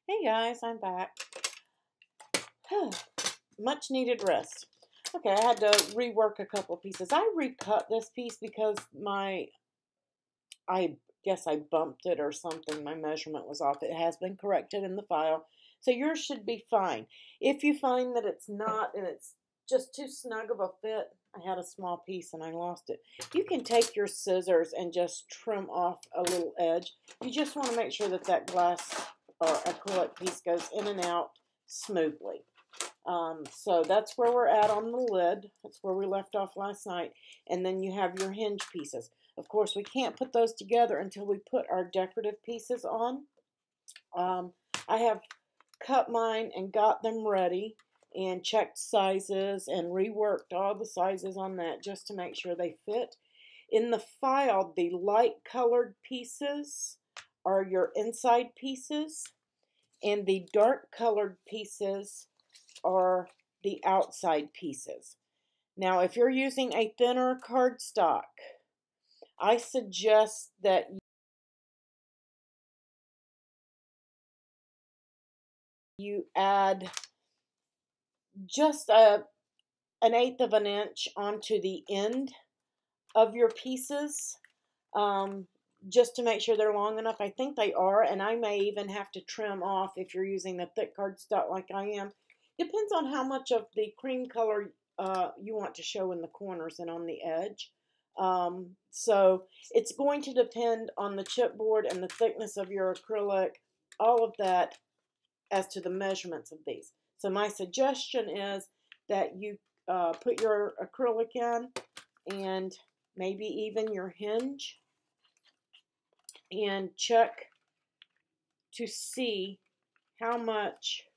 Hey guys, I'm back. Much needed rest. Okay, I had to rework a couple pieces. I recut this piece because I guess I bumped it or something. My measurement was off. It has been corrected in the file. So yours should be fine. If you find that it's not and it's just too snug of a fit, I had a small piece and I lost it. You can take your scissors and just trim off a little edge. You just want to make sure that that glass or acrylic piece goes in and out smoothly. So that's where we're at on the lid. That's where we left off last night. And then you have your hinge pieces. Of course, we can't put those together until we put our decorative pieces on. I have cut mine and got them ready and checked sizes and reworked all the sizes on that just to make sure they fit. In the file, the light colored pieces are your inside pieces and the dark colored pieces are the outside pieces. Now, if you're using a thinner cardstock, I suggest that you add just an 1/8 of an inch onto the end of your pieces, just to make sure they're long enough. I think they are, and I may even have to trim off if you're using the thick cardstock like I am. Depends on how much of the cream color you want to show in the corners and on the edge. So it's going to depend on the chipboard and the thickness of your acrylic, all of that as to the measurements of these. So my suggestion is that you put your acrylic in and maybe even your hinge and check to see how much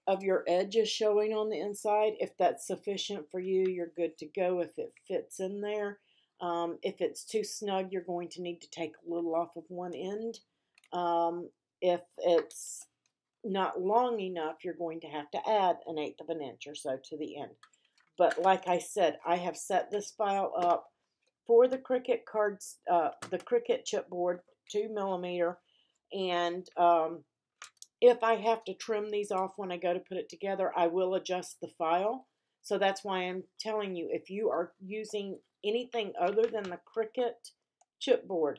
of your edge is showing on the inside. If that's sufficient for you, you're good to go if it fits in there. If it's too snug, you're going to need to take a little off of one end. If it's not long enough, you're going to have to add 1/8 of an inch or so to the end. But like I said, I have set this file up for the Cricut cards, the Cricut chipboard, 2mm, and if I have to trim these off when I go to put it together, I will adjust the file. So that's why I'm telling you, if you are using anything other than the Cricut chipboard,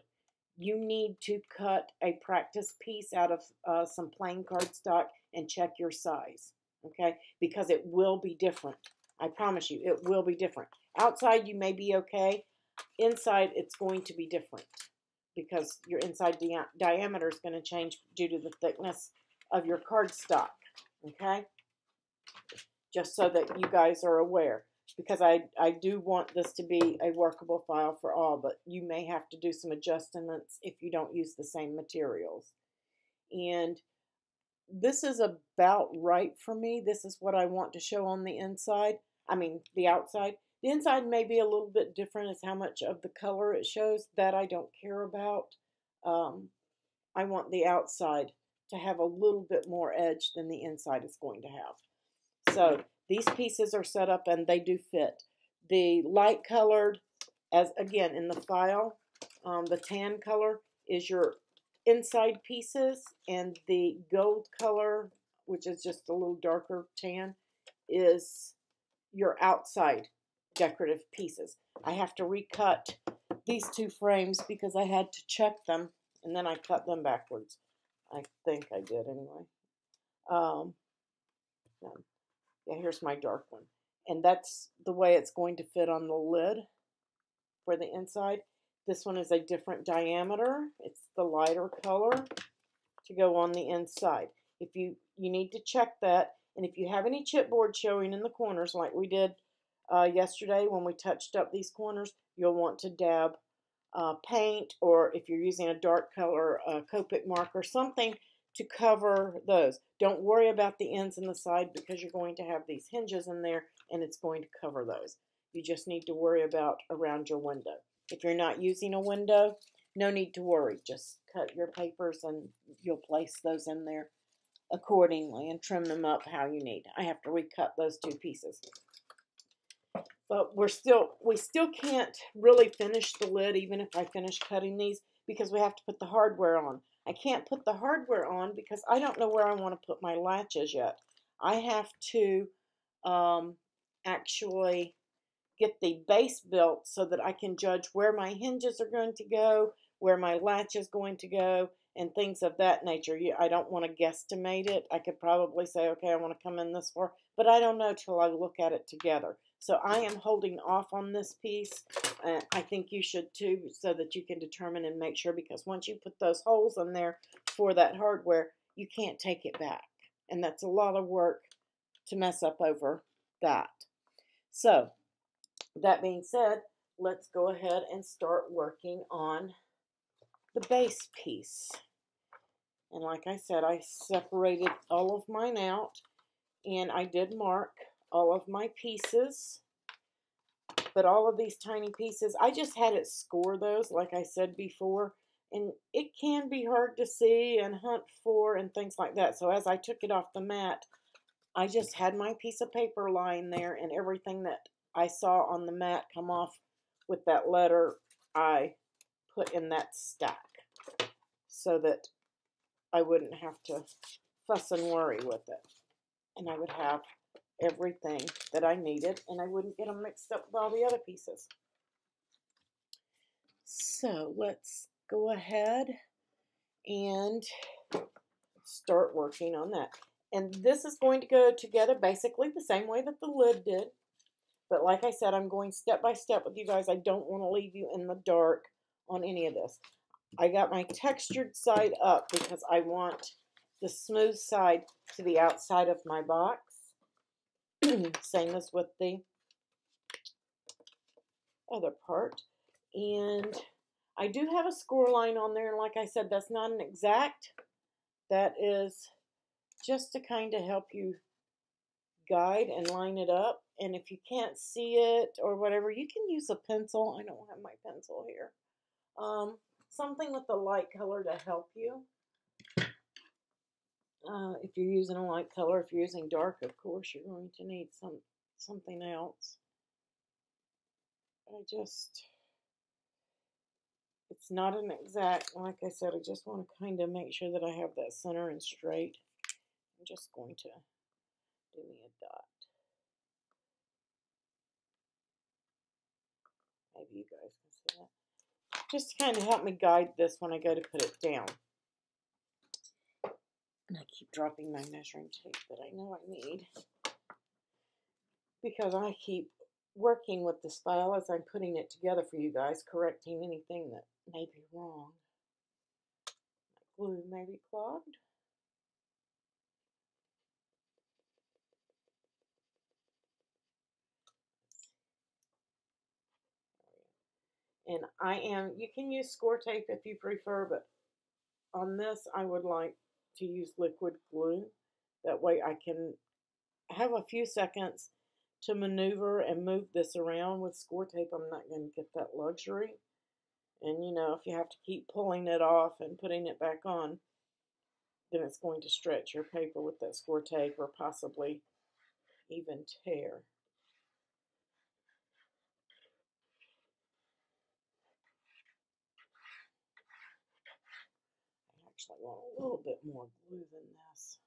you need to cut a practice piece out of some plain cardstock and check your size, okay? Because it will be different. I promise you, it will be different. Outside, you may be okay. Inside, it's going to be different because your inside diameter is going to change due to the thickness of your cardstock, okay? Just so that you guys are aware, because I do want this to be a workable file for all, but you may have to do some adjustments if you don't use the same materials. And this is about right for me. This is what I want to show on the inside. I mean, the outside. The inside may be a little bit different as how much of the color it shows. That I don't care about. I want the outside to have a little bit more edge than the inside is going to have. So these pieces are set up and they do fit. The light colored, as again in the file, the tan color is your inside pieces, and the gold color, which is just a little darker tan, is your outside decorative pieces. I have to recut these two frames because I had to check them and then I cut them backwards. I think I did anyway. Yeah, here's my dark one. And that's the way it's going to fit on the lid for the inside. This one is a different diameter. It's the lighter color to go on the inside. If you need to check that. And if you have any chipboard showing in the corners like we did yesterday when we touched up these corners, you'll want to dab paint, or if you're using a dark color, Copic marker, something to cover those. Don't worry about the ends and the side because you're going to have these hinges in there and it's going to cover those. You just need to worry about around your window. If you're not using a window, no need to worry. Just cut your papers and you'll place those in there accordingly and trim them up how you need. I have to recut those two pieces. But we still can't really finish the lid even if I finish cutting these because we have to put the hardware on. I can't put the hardware on because I don't know where I want to put my latches yet. I have to actually get the base built so that I can judge where my hinges are going to go, where my latch is going to go, and things of that nature. I don't want to guesstimate it. I could probably say, okay, I want to come in this far, but I don't know till I look at it together. So I am holding off on this piece. I think you should too, so that you can determine and make sure, because once you put those holes in there for that hardware, you can't take it back. And that's a lot of work to mess up over that. So that being said, let's go ahead and start working on the base piece. And like I said, I separated all of mine out, and I did mark all of my pieces. But all of these tiny pieces, I just had it score those, like I said before, and it can be hard to see and hunt for and things like that. So as I took it off the mat, I just had my piece of paper lying there, and everything that I saw on the mat come off with that letter, I put in that stack so that I wouldn't have to fuss and worry with it. And I would have everything that I needed, and I wouldn't get them mixed up with all the other pieces. So let's go ahead and start working on that. And this is going to go together basically the same way that the lid did. But like I said, I'm going step by step with you guys. I don't want to leave you in the dark on any of this. I got my textured side up because I want the smooth side to the outside of my box. Same as with the other part. And I do have a score line on there. And like I said, that's not an exact. That is just to kind of help you guide and line it up. And if you can't see it or whatever, you can use a pencil. I don't have my pencil here. Something with a light color to help you. If you're using a light color, if you're using dark, of course, you're going to need something else. It's not an exact, like I said, I just want to kind of make sure that I have that center and straight. I'm just going to do me a dot. Maybe you guys can see that. Just to kind of help me guide this when I go to put it down. And I keep dropping my measuring tape that I know I need, because I keep working with this file as I'm putting it together for you guys, correcting anything that may be wrong. My glue may be clogged. And you can use score tape if you prefer, but on this I would like to use liquid glue. That way I can have a few seconds to maneuver and move this around. With score tape, I'm not going to get that luxury. And you know, if you have to keep pulling it off and putting it back on, then it's going to stretch your paper with that score tape, or possibly even tear. I actually want a little bit more glue than this.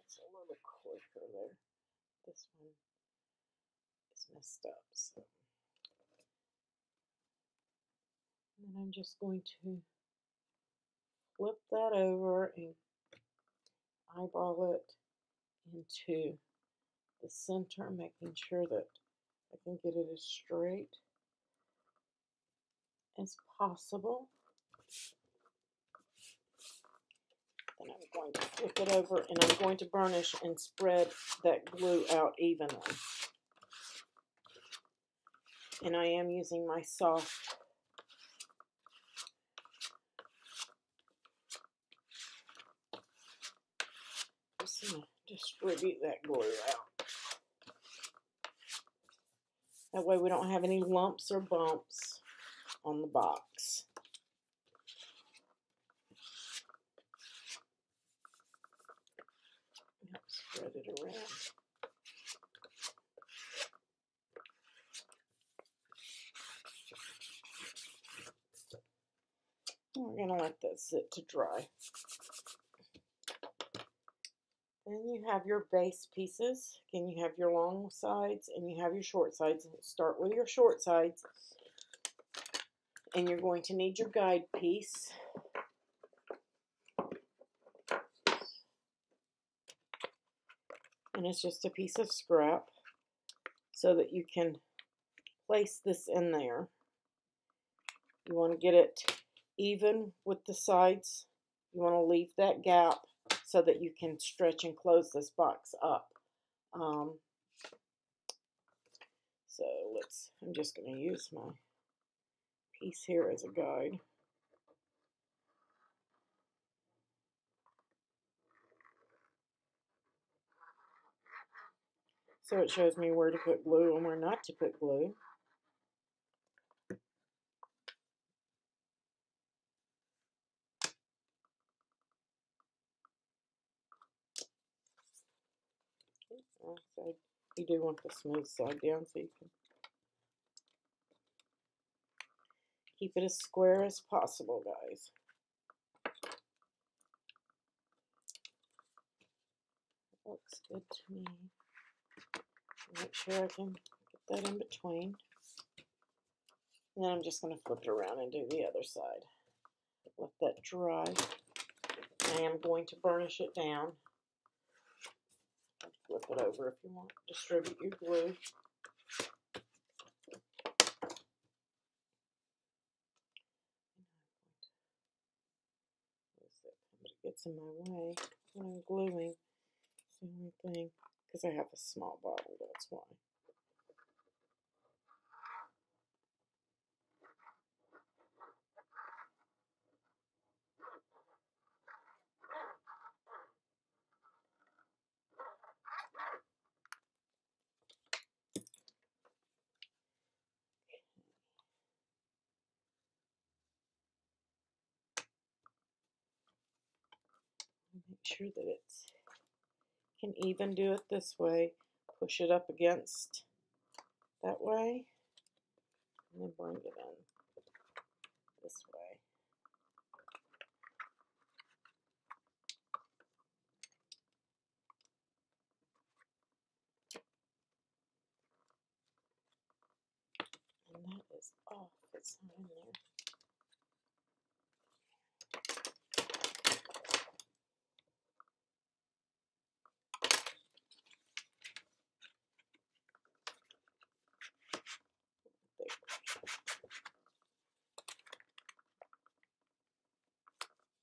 It's a little quicker there. This one is messed up. So. And I'm just going to flip that over and eyeball it into the center, making sure that I can get it as straight as possible. Then I'm going to flip it over, and I'm going to burnish and spread that glue out evenly. And I am using my soft just going to distribute that glue out. That way we don't have any lumps or bumps on the box. Spread it around. going to let that sit to dry. Then you have your base pieces. Again, you have your long sides and you have your short sides. Start with your short sides. And you're going to need your guide piece. And it's just a piece of scrap so that you can place this in there. You want to get it even with the sides. You want to leave that gap so that you can stretch and close this box up. So I'm just going to use my piece here as a guide. So it shows me where to put glue and where not to put glue. So you do want the smooth side down so you can keep it as square as possible, guys. Looks good to me. Make sure I can get that in between. And then I'm just going to flip it around and do the other side. Let that dry. I am going to burnish it down. Flip it over if you want. Distribute your glue. But it gets in my way when I'm gluing. It's the only thing. Because I have a small bottle, that's why. Make sure that it can even do it this way. Push it up against that way. And then bring it in this way. And that is off. It's not in there.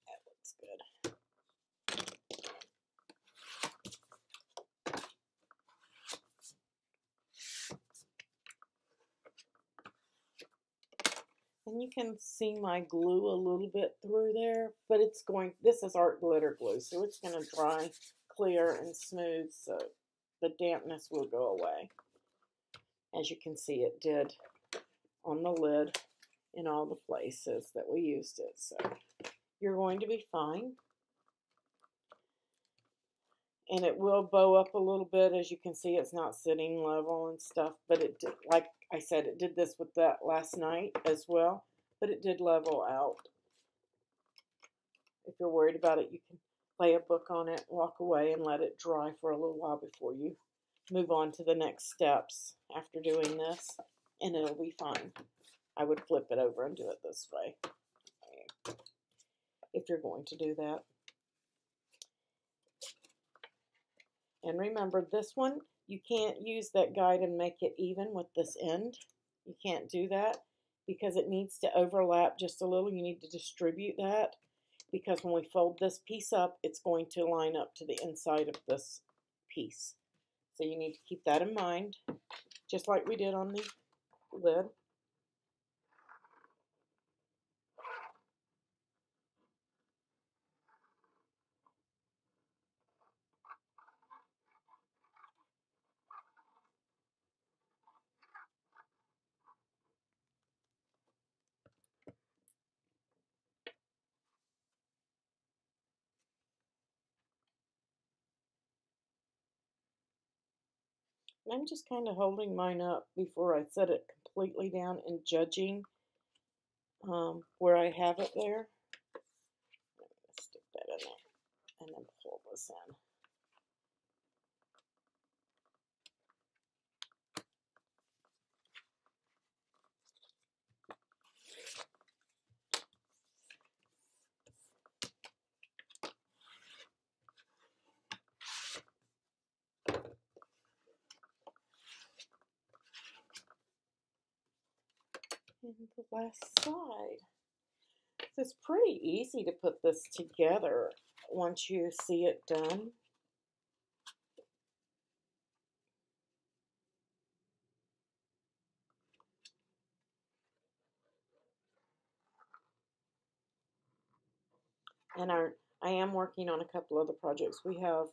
That looks good. And you can see my glue a little bit through there, but this is art glitter glue, so it's going to dry clear and smooth, so the dampness will go away. As you can see, it did on the lid in all the places that we used it, so you're going to be fine. And it will bow up a little bit. As you can see, it's not sitting level and stuff, but it did, like I said, it did this with that last night as well, but it did level out. If you're worried about it, you can lay a book on it, walk away, and let it dry for a little while before you move on to the next steps after doing this, and it'll be fine. I would flip it over and do it this way if you're going to do that. And remember, this one, you can't use that guide and make it even with this end. You can't do that because it needs to overlap just a little. You need to distribute that because when we fold this piece up, it's going to line up to the inside of this piece. So you need to keep that in mind, just like we did on the lid. And I'm just kind of holding mine up before I set it completely down and judging where I have it there. and then pull this in. And the last side. So it's pretty easy to put this together once you see it done. And I am working on a couple other projects. We have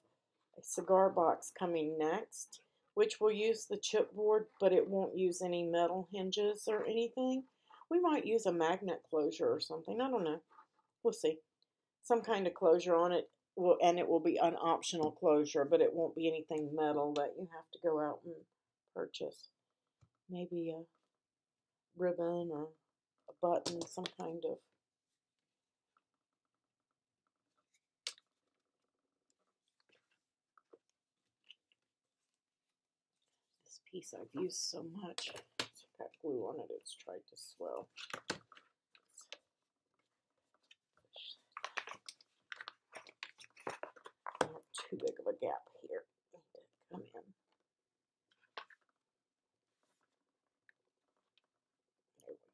a cigar box coming next, which will use the chipboard, but it won't use any metal hinges or anything. We might use a magnet closure or something. I don't know. We'll see. Some kind of closure on it, and it will be an optional closure, but it won't be anything metal that you have to go out and purchase. Maybe a ribbon or a button, some kind of. This piece I've used so much. It's got glue on it, it's tried to swell. Not too big of a gap here. Come in. There we go.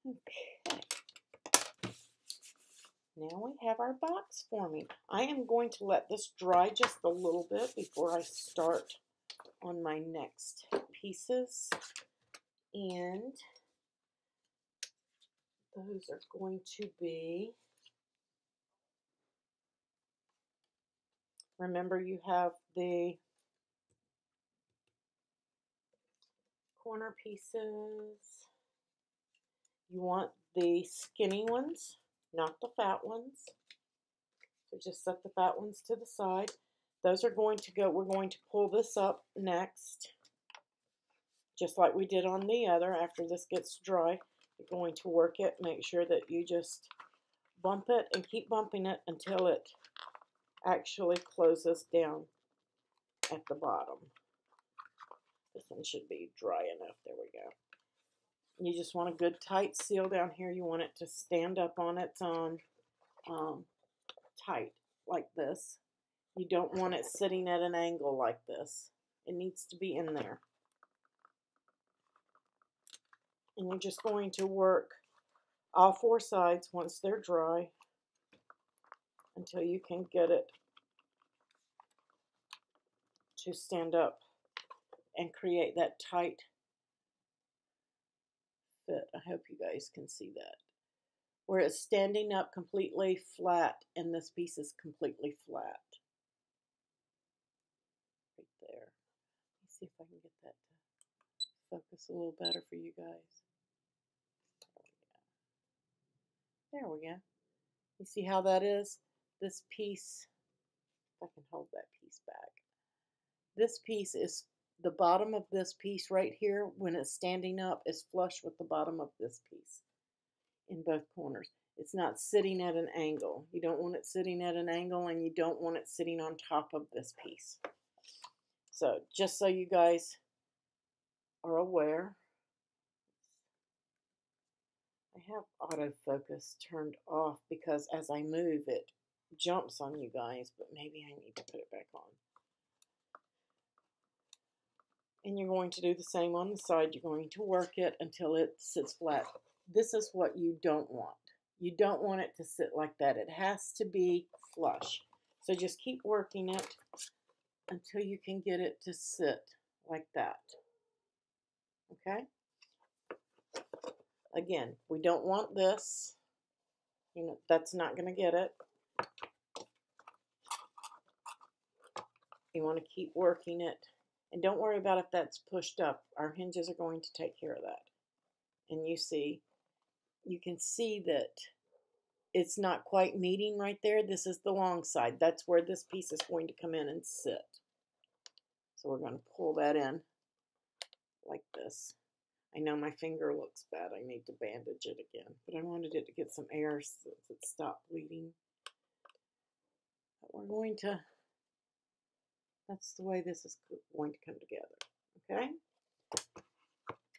Okay. Now we have our box forming. I am going to let this dry just a little bit before I start on my next pieces. And those are going to be, remember you have the corner pieces. You want the skinny ones, not the fat ones. So just set the fat ones to the side. Those are going to go, we're going to pull this up next, just like we did on the other. After this gets dry, you're going to work it. Make sure that you just bump it and keep bumping it until it actually closes down at the bottom. This one should be dry enough. There we go. You just want a good tight seal down here. You want it to stand up on its own, tight like this. You don't want it sitting at an angle like this. It needs to be in there. And you're just going to work all four sides once they're dry until you can get it to stand up and create that tight fit. I hope you guys can see that. Where it's standing up completely flat and this piece is completely flat. Right there. Let's see if I can get that to focus a little better for you guys. There we go. You see how that is? This piece, if I can hold that piece back. This piece is, the bottom of this piece right here, when it's standing up, is flush with the bottom of this piece in both corners. It's not sitting at an angle. You don't want it sitting at an angle, and you don't want it sitting on top of this piece. So just so you guys are aware, I have autofocus turned off because as I move it jumps on you guys, but maybe I need to put it back on. And you're going to do the same on the side. You're going to work it until it sits flat. This is what you don't want. You don't want it to sit like that. It has to be flush. So just keep working it until you can get it to sit like that. Okay? Again, we don't want this. You know, that's not going to get it. You want to keep working it. And don't worry about if that's pushed up. Our hinges are going to take care of that. And you see, you can see that it's not quite meeting right there. This is the long side. That's where this piece is going to come in and sit. So we're going to pull that in like this. I know my finger looks bad. I need to bandage it again. But I wanted it to get some air so it stopped bleeding. But we're going to, that's the way this is going to come together. Okay?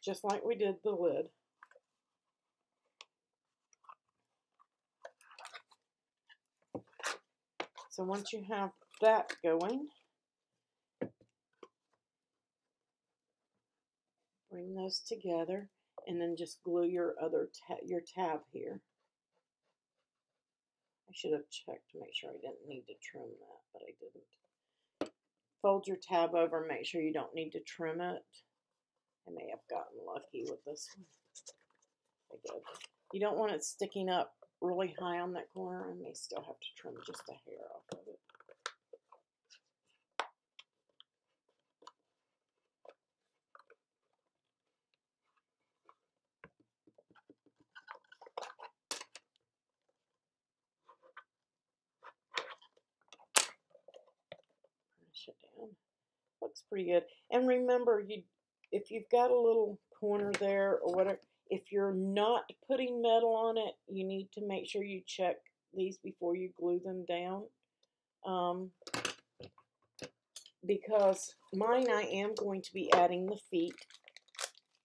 Just like we did the lid. So once you have that going, bring those together and then just glue your other your tab here. I should have checked to make sure I didn't need to trim that, but I didn't. Fold your tab over, make sure you don't need to trim it. I may have gotten lucky with this one. I did. You don't want it sticking up really high on that corner. I may still have to trim just a hair off of it. Push it down. Looks pretty good. And remember, if you've got a little corner there or whatever, if you're not putting metal on it, you need to make sure you check these before you glue them down. Because mine, I am going to be adding the feet,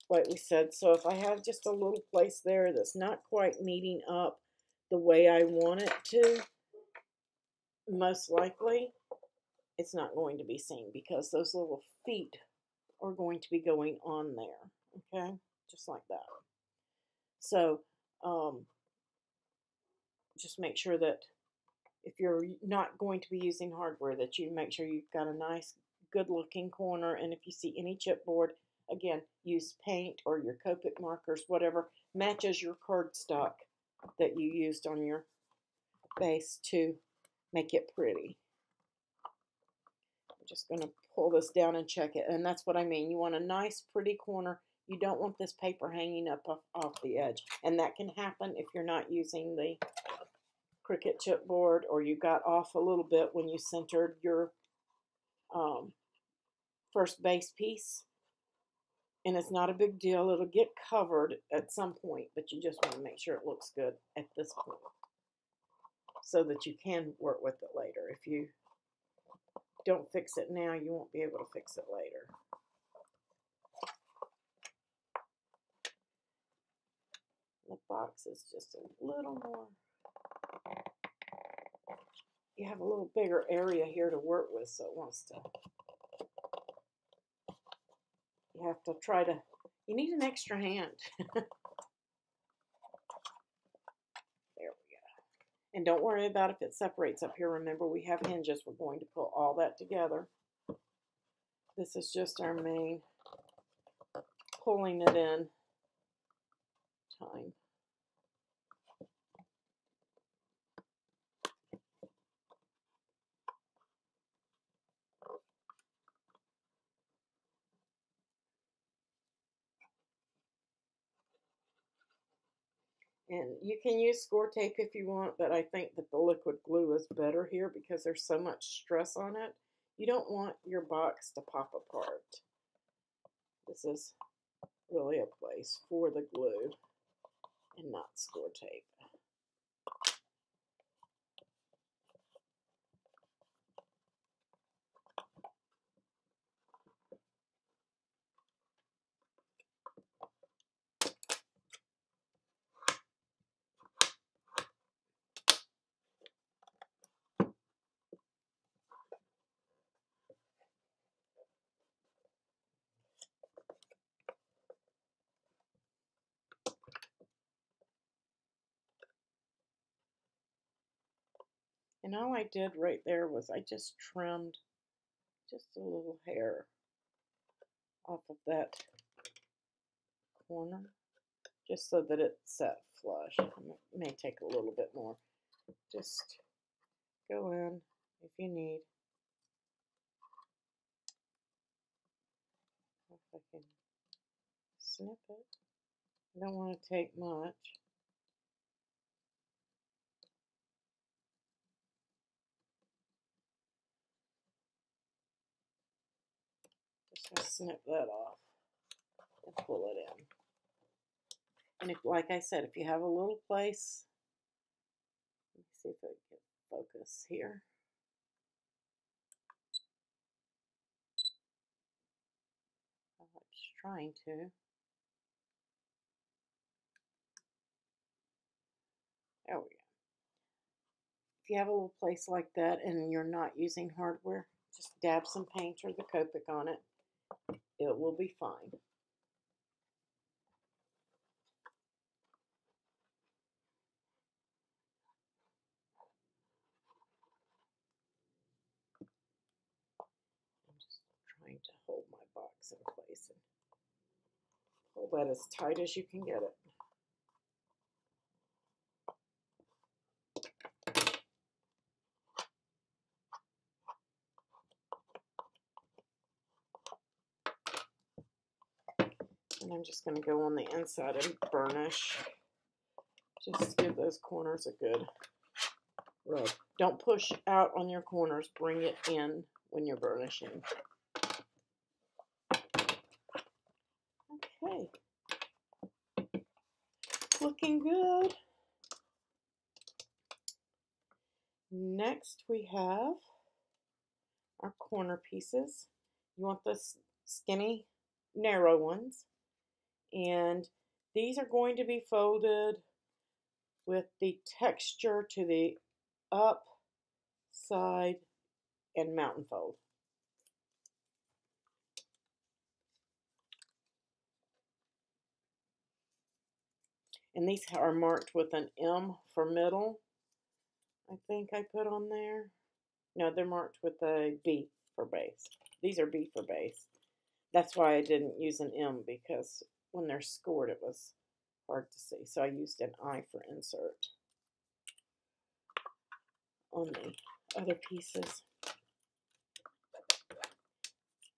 like we said. So if I have just a little place there that's not quite meeting up the way I want it to, most likely it's not going to be seen because those little feet are going to be going on there, okay? Just like that. So just make sure that if you're not going to be using hardware, that you make sure you've got a nice, good-looking corner. And if you see any chipboard, again, use paint or your Copic markers, whatever matches your cardstock that you used on your base to make it pretty. I'm just going to pull this down and check it. And that's what I mean. You want a nice, pretty corner. You don't want this paper hanging up off the edge. And that can happen if you're not using the Cricut chipboard, or you got off a little bit when you centered your first base piece. And it's not a big deal. It'll get covered at some point, but you just want to make sure it looks good at this point so that you can work with it later. If you don't fix it now, you won't be able to fix it later. The box is just a little more. You have a little bigger area here to work with, so it wants to. You have to try to. You need an extra hand. There we go. And don't worry about if it separates up here. Remember, we have hinges. We're going to pull all that together. This is just our main pulling it in time. And you can use score tape if you want, but I think that the liquid glue is better here because there's so much stress on it. You don't want your box to pop apart. This is really a place for the glue and not score tape. And all I did right there was I just trimmed just a little hair off of that corner, just so that it sat flush. It may take a little bit more. Just go in if you need. If I can snip it. I don't want to take much. Just snip that off and pull it in. And if, like I said, if you have a little place, let me see if I can focus here. I'm just trying to. There we go. If you have a little place like that and you're not using hardware, just dab some paint or the Copic on it. It will be fine. I'm just trying to hold my box in place and pull that as tight as you can get it. And I'm just going to go on the inside and burnish. Just give those corners a good rub. Don't push out on your corners. Bring it in when you're burnishing. Okay. Looking good. Next we have our corner pieces. You want the skinny, narrow ones. And these are going to be folded with the texture to the up, side, and mountain fold. And these are marked with an M for middle. I think I put on there. No, they're marked with a B for base. These are B for base. That's why I didn't use an M, because when they're scored it was hard to see. So I used an I for insert on the other pieces.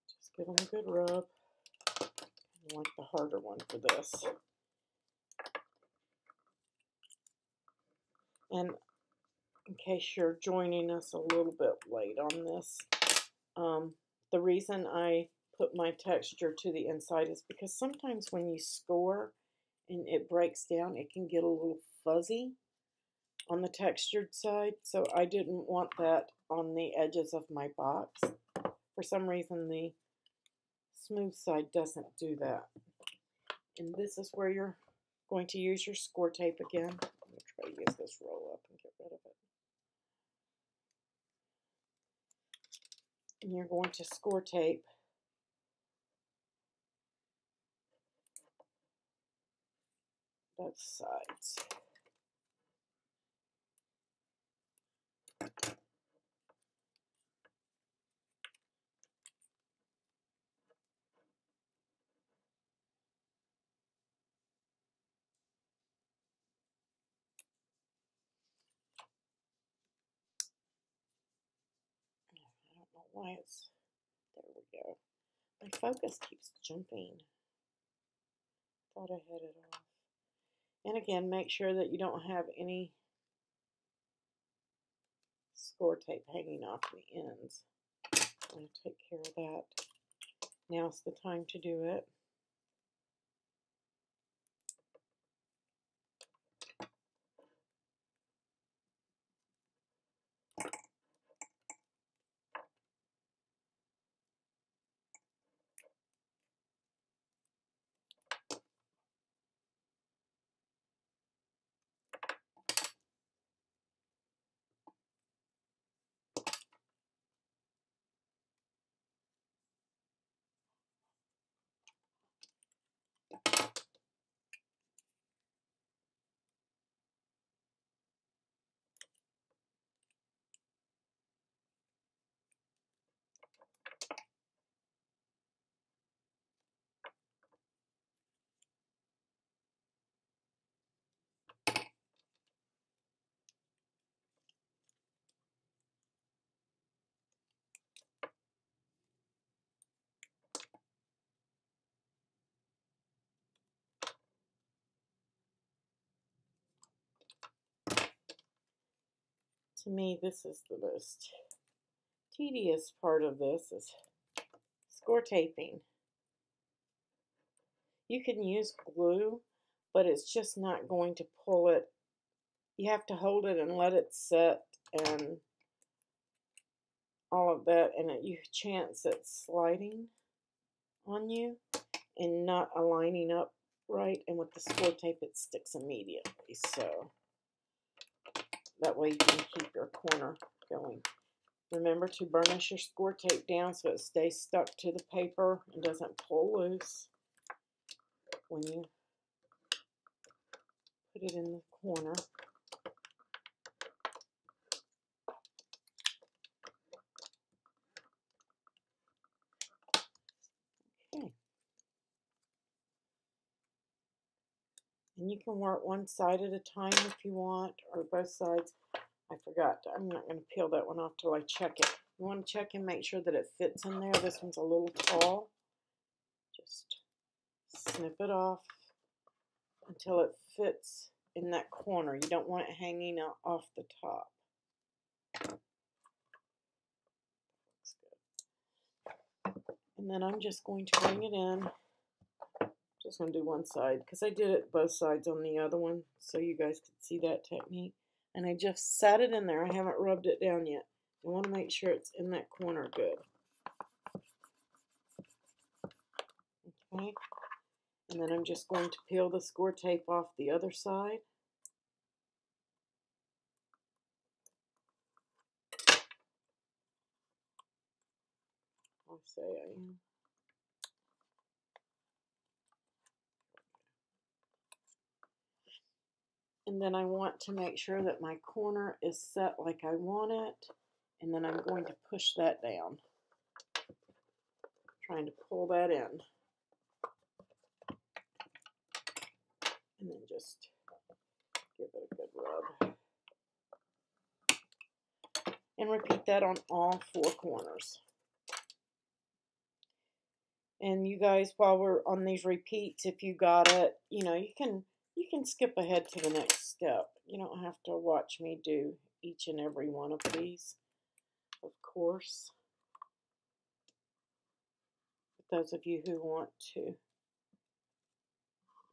Just give them a good rub. I like the harder one for this. And in case you're joining us a little bit late on this, the reason I put my texture to the inside is because sometimes when you score and it breaks down, it can get a little fuzzy on the textured side. So I didn't want that on the edges of my box. For some reason, the smooth side doesn't do that. And this is where you're going to use your score tape again. I'm going to try to use this roll up and get rid of it. And you're going to score tape both sides. I don't know why it's, there we go. My focus keeps jumping. Thought I had it off. And again, make sure that you don't have any score tape hanging off the ends. I'm going to take care of that. Now's the time to do it. To me, this is the most tedious part of this, is score taping. You can use glue, but it's just not going to pull it. You have to hold it and let it set and all of that, and you chance it sliding on you and not aligning up right, and with the score tape it sticks immediately, so that way you can keep your corner going. Remember to burnish your score tape down so it stays stuck to the paper and doesn't pull loose when you put it in the corner. Okay. And you can work one side at a time if you want, or both sides. I forgot. I'm not going to peel that one off till I check it. You want to check and make sure that it fits in there. This one's a little tall. Just snip it off until it fits in that corner. You don't want it hanging off the top. Looks good. And then I'm just going to bring it in. Just going to do one side because I did it both sides on the other one so you guys could see that technique. And I just sat it in there. I haven't rubbed it down yet. You want to make sure it's in that corner good. Okay. And then I'm just going to peel the score tape off the other side. I'll say I am. And then I want to make sure that my corner is set like I want it. And then I'm going to push that down. Trying to pull that in. And then just give it a good rub. And repeat that on all four corners. And you guys, while we're on these repeats, if you got it, you know, you can skip ahead to the next step. You don't have to watch me do each and every one of these, of course. But those of you who want to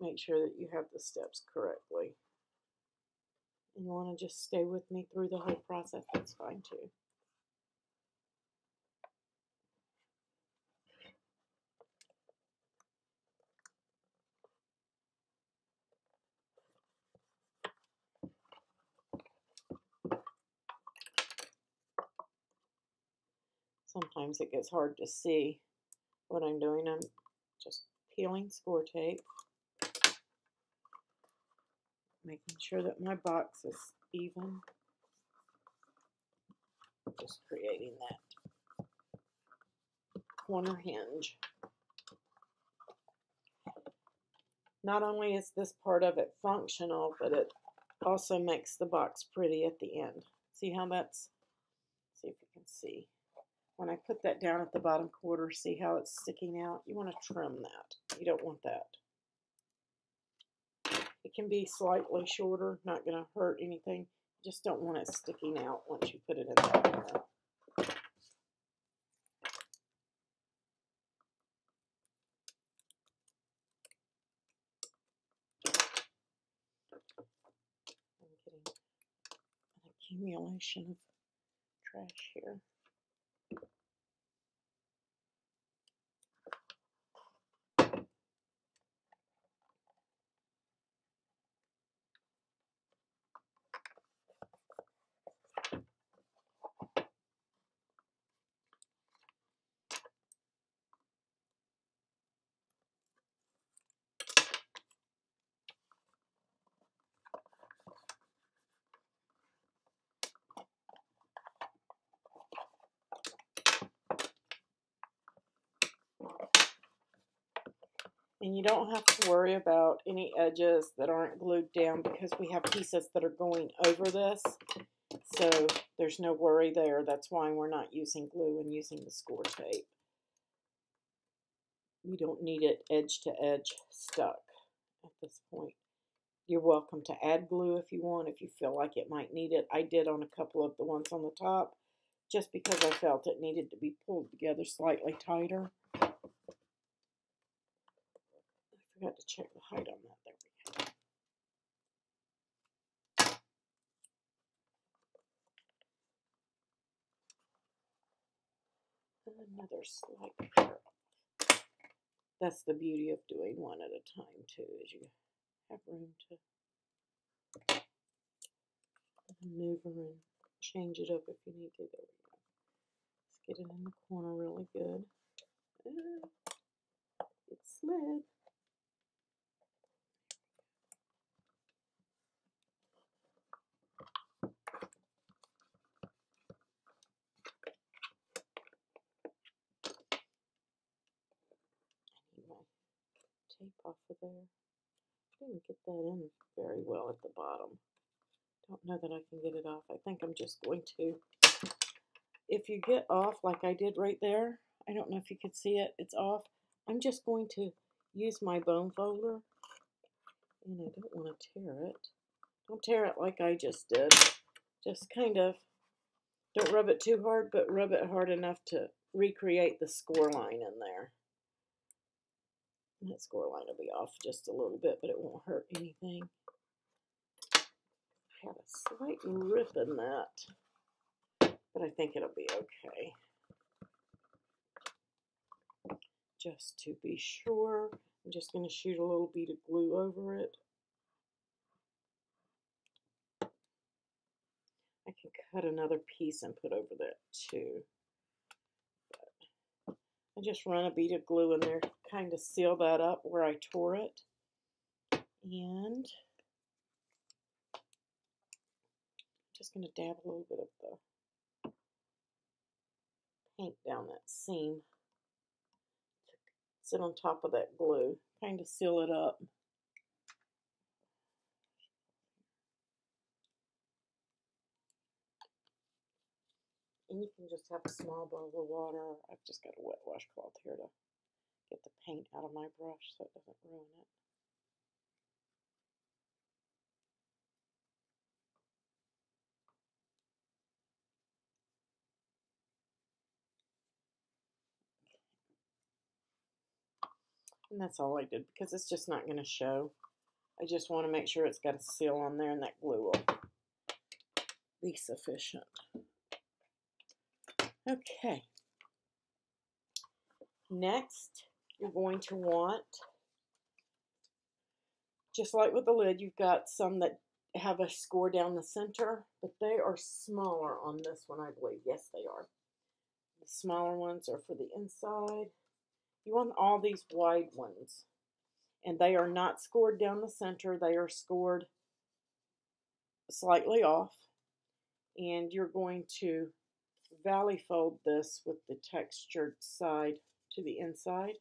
make sure that you have the steps correctly and you want to just stay with me through the whole process, that's fine too. Sometimes it gets hard to see what I'm doing. I'm just peeling score tape, making sure that my box is even. Just creating that corner hinge. Not only is this part of it functional, but it also makes the box pretty at the end. See how that's, see if you can see. When I put that down at the bottom quarter, see how it's sticking out? You want to trim that. You don't want that. It can be slightly shorter, not going to hurt anything. You just don't want it sticking out once you put it in there. I'm getting an accumulation of trash here. And you don't have to worry about any edges that aren't glued down because we have pieces that are going over this. So there's no worry there. That's why we're not using glue and using the score tape. We don't need it edge to edge stuck at this point. You're welcome to add glue if you want, if you feel like it might need it. I did on a couple of the ones on the top just because I felt it needed to be pulled together slightly tighter. Forgot to check the height on that. There we go. Another slight curl. That's the beauty of doing one at a time too, is you have room to maneuver and change it up if you need to. There we go. Let's get it in the corner really good. It slid. Tape off of there. Didn't get that in very well at the bottom. Don't know that I can get it off. I think I'm just going to, if you get off like I did right there, I don't know if you can see it, it's off. I'm just going to use my bone folder, and I don't want to tear it. Don't tear it like I just did. Just kind of, don't rub it too hard, but rub it hard enough to recreate the score line in there. That score line will be off just a little bit, but it won't hurt anything. I have a slight rip in that, but I think it'll be okay. Just to be sure, I'm just going to shoot a little bead of glue over it. I can cut another piece and put over that too. But I just run a bead of glue in there, kind of seal that up where I tore it. And just going to dab a little bit of the paint down that seam. Sit on top of that glue, kind of seal it up. And you can just have a small bowl of water. I've just got a wet washcloth here to get the paint out of my brush so it doesn't ruin it. And that's all I did because it's just not going to show. I just want to make sure it's got a seal on there and that glue will be sufficient. Okay. Next, you're going to want, just like with the lid, you've got some that have a score down the center, but they are smaller on this one, I believe. Yes, they are. The smaller ones are for the inside. You want all these wide ones. And they are not scored down the center. They are scored slightly off. And you're going to valley fold this with the textured side to the inside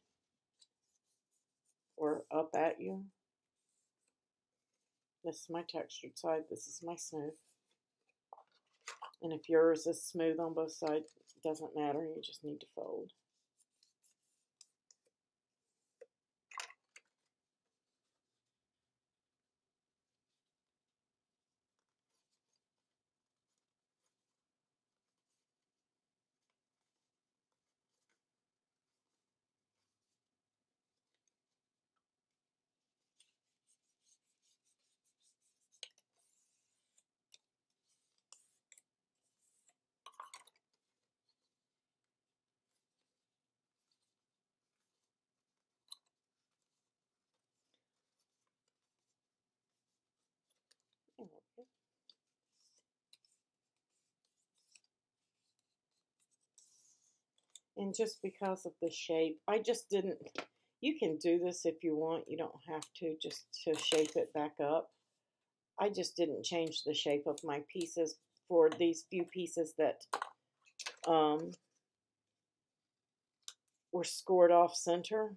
or up at you. This is my textured side. This is my smooth. And if yours is smooth on both sides, it doesn't matter. You just need to fold. And just because of the shape, I just didn't, you can do this if you want, you don't have to, just to shape it back up. I just didn't change the shape of my pieces for these few pieces that were scored off center.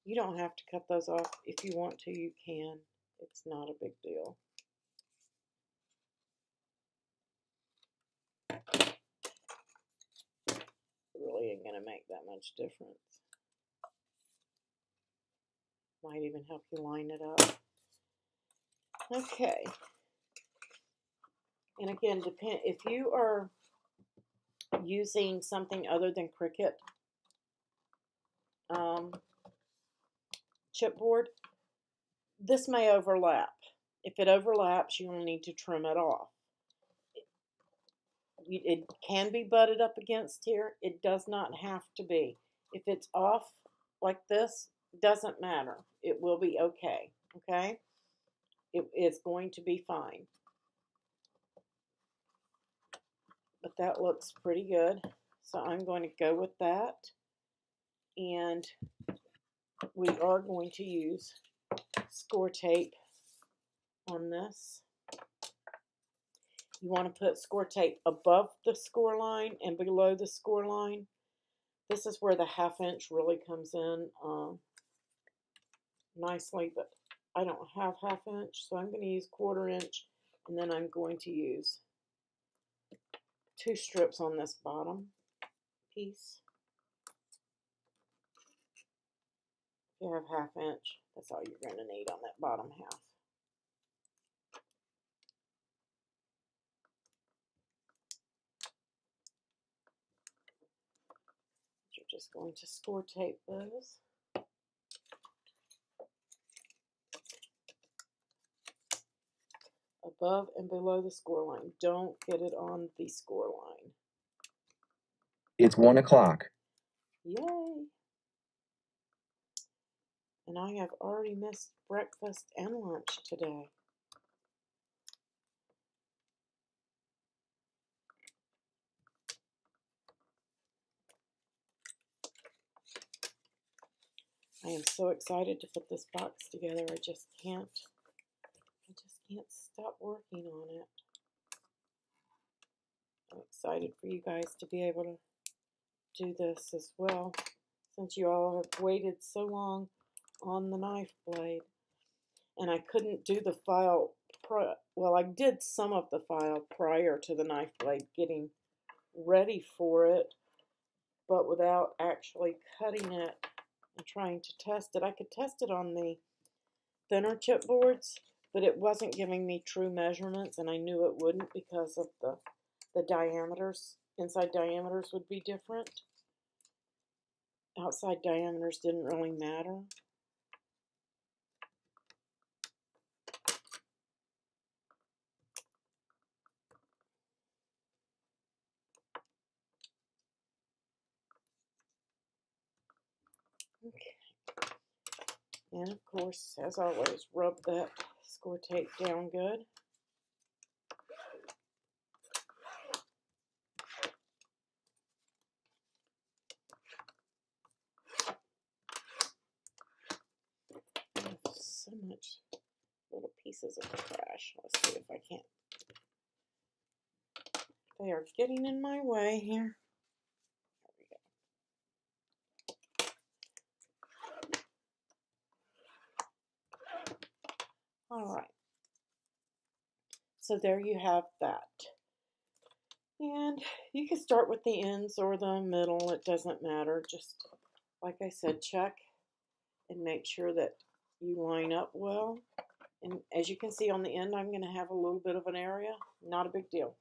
You don't have to cut those off. If you want to, you can. It's not a big deal. It really ain't going to make that much difference. Might even help you line it up. Okay. And again, if you are using something other than Cricut, chipboard, this may overlap. If it overlaps, you will need to trim it off. It can be butted up against here. It does not have to be. If it's off like this, it doesn't matter. It will be okay. Okay? It's going to be fine. But that looks pretty good. So I'm going to go with that. And we are going to use score tape on this. You want to put score tape above the score line and below the score line. This is where the 1/2 inch really comes in nicely, but I don't have 1/2 inch, so I'm going to use 1/4 inch, and then I'm going to use 2 strips on this bottom piece. If you have 1/2 inch, that's all you're going to need on that bottom half. You're just going to score tape those. Above and below the score line. Don't get it on the score line. It's 1 o'clock. Yay! And I have already missed breakfast and lunch today. I am so excited to put this box together. I just can't stop working on it. I'm excited for you guys to be able to do this as well, since you all have waited so long on the knife blade. And I couldn't do the file, well, I did some of the file prior to the knife blade getting ready for it, but without actually cutting it and trying to test it. I could test it on the thinner chipboards, but it wasn't giving me true measurements, and I knew it wouldn't because of the diameters. Inside diameters would be different. Outside diameters didn't really matter. Okay. And of course, as always, rub that score tape down good. So much little pieces of trash. Let's see if I can't. They are getting in my way here. There we go. All right. So there you have that. And you can start with the ends or the middle. It doesn't matter. Just, like I said, check and make sure that you line up well. And as you can see on the end, I'm going to have a little bit of an area. Not a big deal.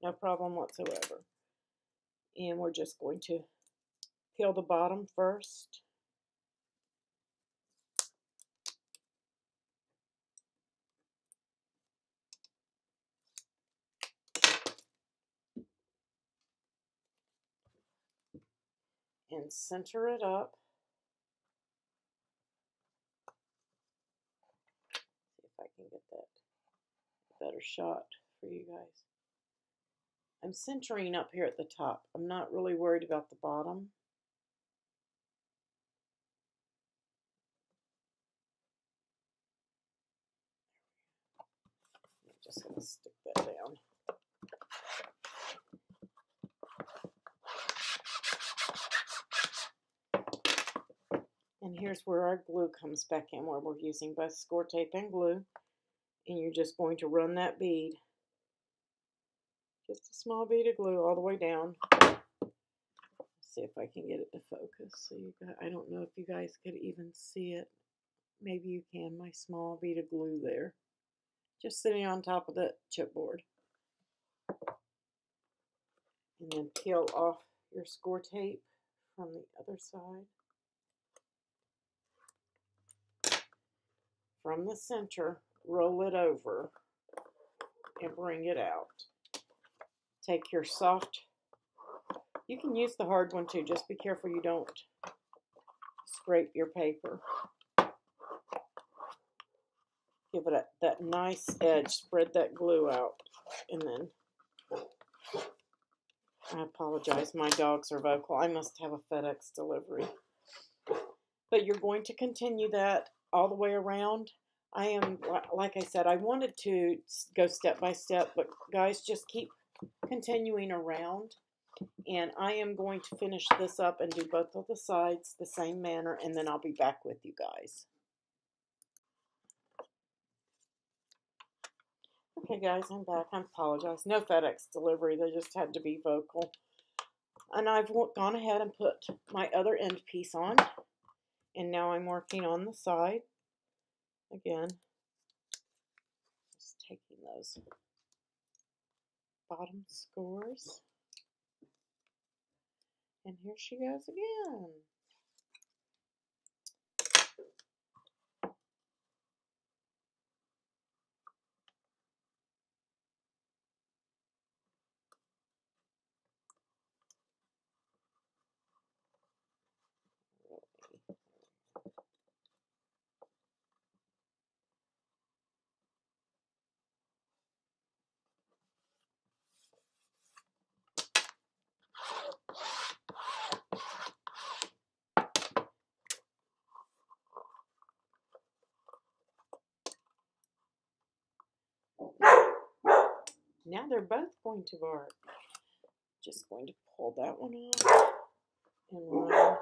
No problem whatsoever. And we're just going to peel the bottom first. And center it up. See if I can get that better shot for you guys. I'm centering up here at the top. I'm not really worried about the bottom. I'm just going to stick that down. And here's where our glue comes back in, where we're using both score tape and glue. And you're just going to run that bead, just a small bead of glue all the way down. Let's see if I can get it to focus. So I don't know if you guys could even see it. Maybe you can, my small bead of glue there. Just sitting on top of the chipboard. And then peel off your score tape from the other side. from the center, roll it over, and bring it out. Take your soft, you can use the hard one too, just be careful you don't scrape your paper. Give it that nice edge, spread that glue out, and then, I apologize, my dogs are vocal. I must have a FedEx delivery. But you're going to continue that all the way around. I am, like I said, I wanted to go step by step, but guys, just keep continuing around. And I am going to finish this up and do both of the sides the same manner, and then I'll be back with you guys. Okay guys, I'm back. I apologize. No FedEx delivery. They just had to be vocal. And I've gone ahead and put my other end piece on. And now I'm working on the side. Again, just taking those bottom scores. And here she goes again. Now they're both going to bark. Just going to pull that one off and run.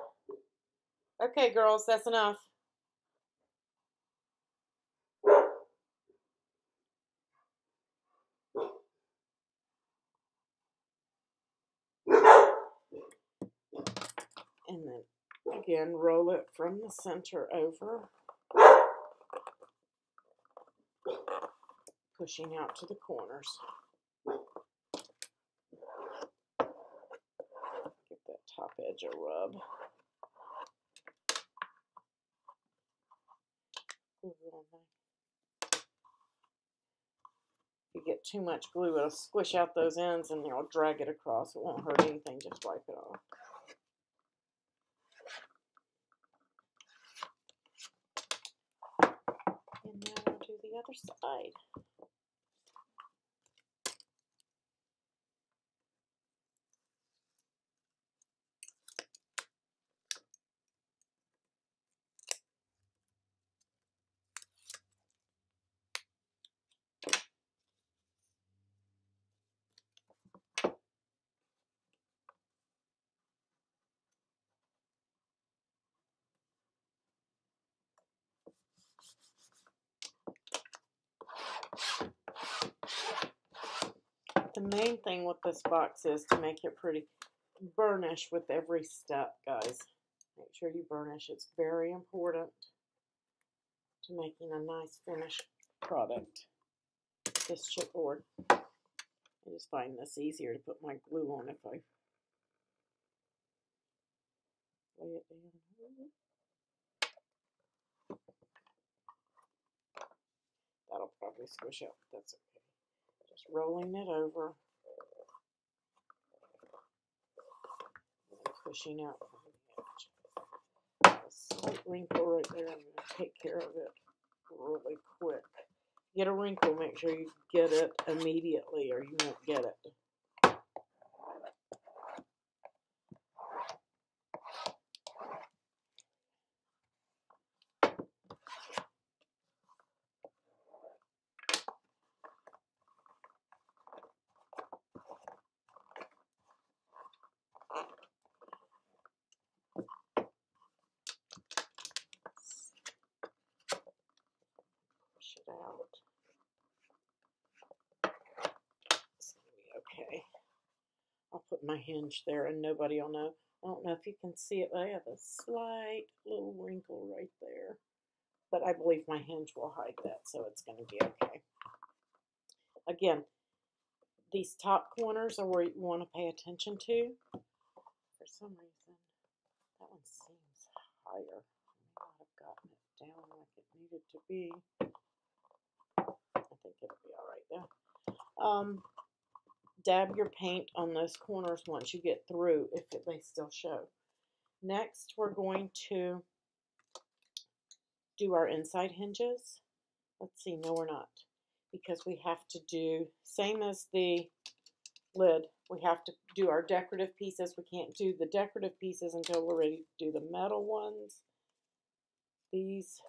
Okay, girls, that's enough. And then again, roll it from the center over, pushing out to the corners. Give that top edge a rub. If you get too much glue, it'll squish out those ends and you'll drag it across. It won't hurt anything, just wipe it off. And now we'll do the other side. The main thing with this box is to make it pretty. Burnish with every step, guys. Make sure you burnish. It's very important to making a nice finished product. This chipboard. I just find this easier to put my glue on if I lay it down. That'll probably squish out, but that's okay. Just rolling it over. And pushing out from the edge. A slight wrinkle right there. I'm going to take care of it really quick. Get a wrinkle, make sure you get it immediately or you won't get it. Push it out. It's going to be okay. I'll put my hinge there and nobody will know. I don't know if you can see it, but I have a slight little wrinkle right there. But I believe my hinge will hide that, so it's going to be okay. Again, these top corners are where you want to pay attention to. For some reason, that one seems higher. I may not have gotten it down like it needed to be. I think it'll be all right there. Dab your paint on those corners once you get through if they still show. Next, we're going to do our inside hinges. Let's see, no we're not, because we have to do, same as the lid, we have to do our decorative pieces. We can't do the decorative pieces until we're ready to do the metal ones. These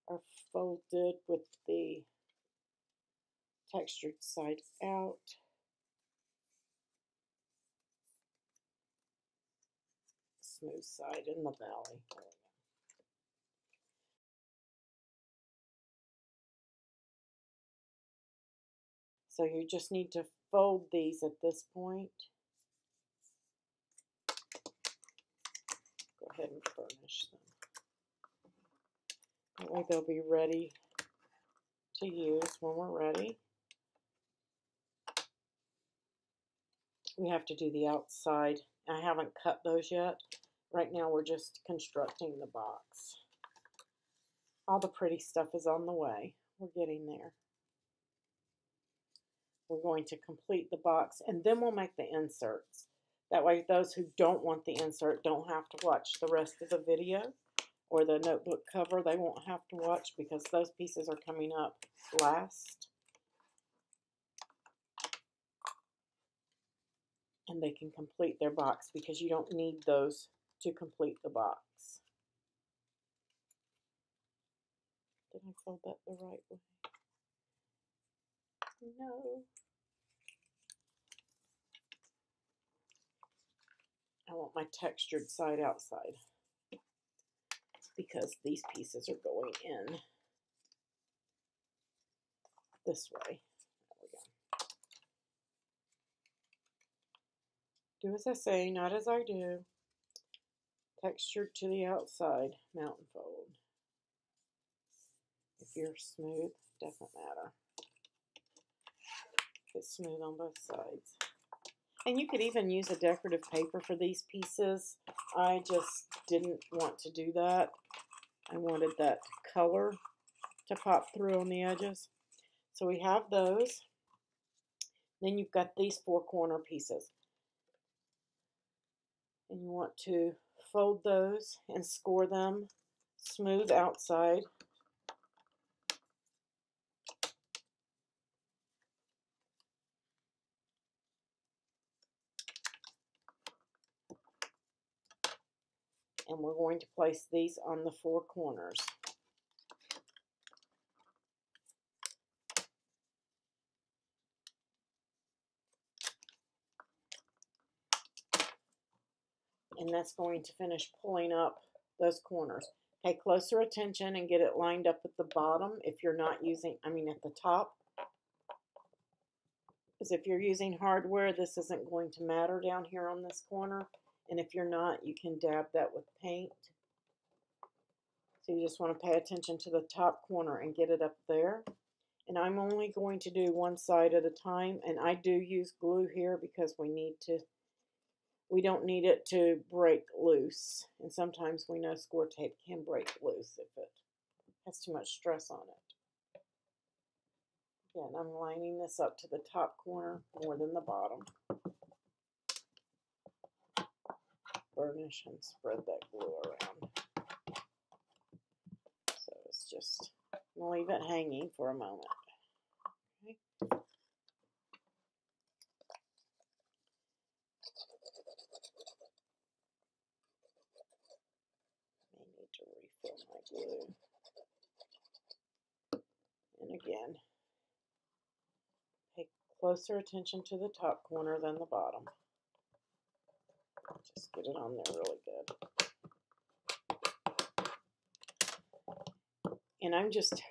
are folded with the textured side out. Smooth side in the valley. So you just need to fold these at this point. Go ahead and burnish them. That way they'll be ready to use when we're ready. We have to do the outside. I haven't cut those yet. Right now we're just constructing the box. All the pretty stuff is on the way. We're getting there. We're going to complete the box and then we'll make the inserts. That way those who don't want the insert don't have to watch the rest of the video or the notebook cover. They won't have to watch because those pieces are coming up last. And they can complete their box because you don't need those to complete the box. Did I fold that the right way? No. I want my textured side outside because these pieces are going in this way. There we go. Do as I say, not as I do. Textured to the outside, mountain fold. If you're smooth, doesn't matter. It's smooth on both sides. And you could even use a decorative paper for these pieces. I just didn't want to do that. I wanted that color to pop through on the edges. So we have those. Then you've got these four corner pieces. And you want to fold those and score them smooth outside. And we're going to place these on the four corners. And that's going to finish pulling up those corners. Pay closer attention and get it lined up at the bottom if you're not using, at the top. Because if you're using hardware, this isn't going to matter down here on this corner. And if you're not, you can dab that with paint. So you just want to pay attention to the top corner and get it up there. And I'm only going to do one side at a time. And I do use glue here because we don't need it to break loose. And sometimes we know score tape can break loose if it has too much stress on it. Again, I'm lining this up to the top corner more than the bottom. Burnish and spread that glue around. So it's just, I'm going to leave it hanging for a moment. Okay. I need to refill my glue. And again, pay closer attention to the top corner than the bottom. Just get it on there really good. And I'm just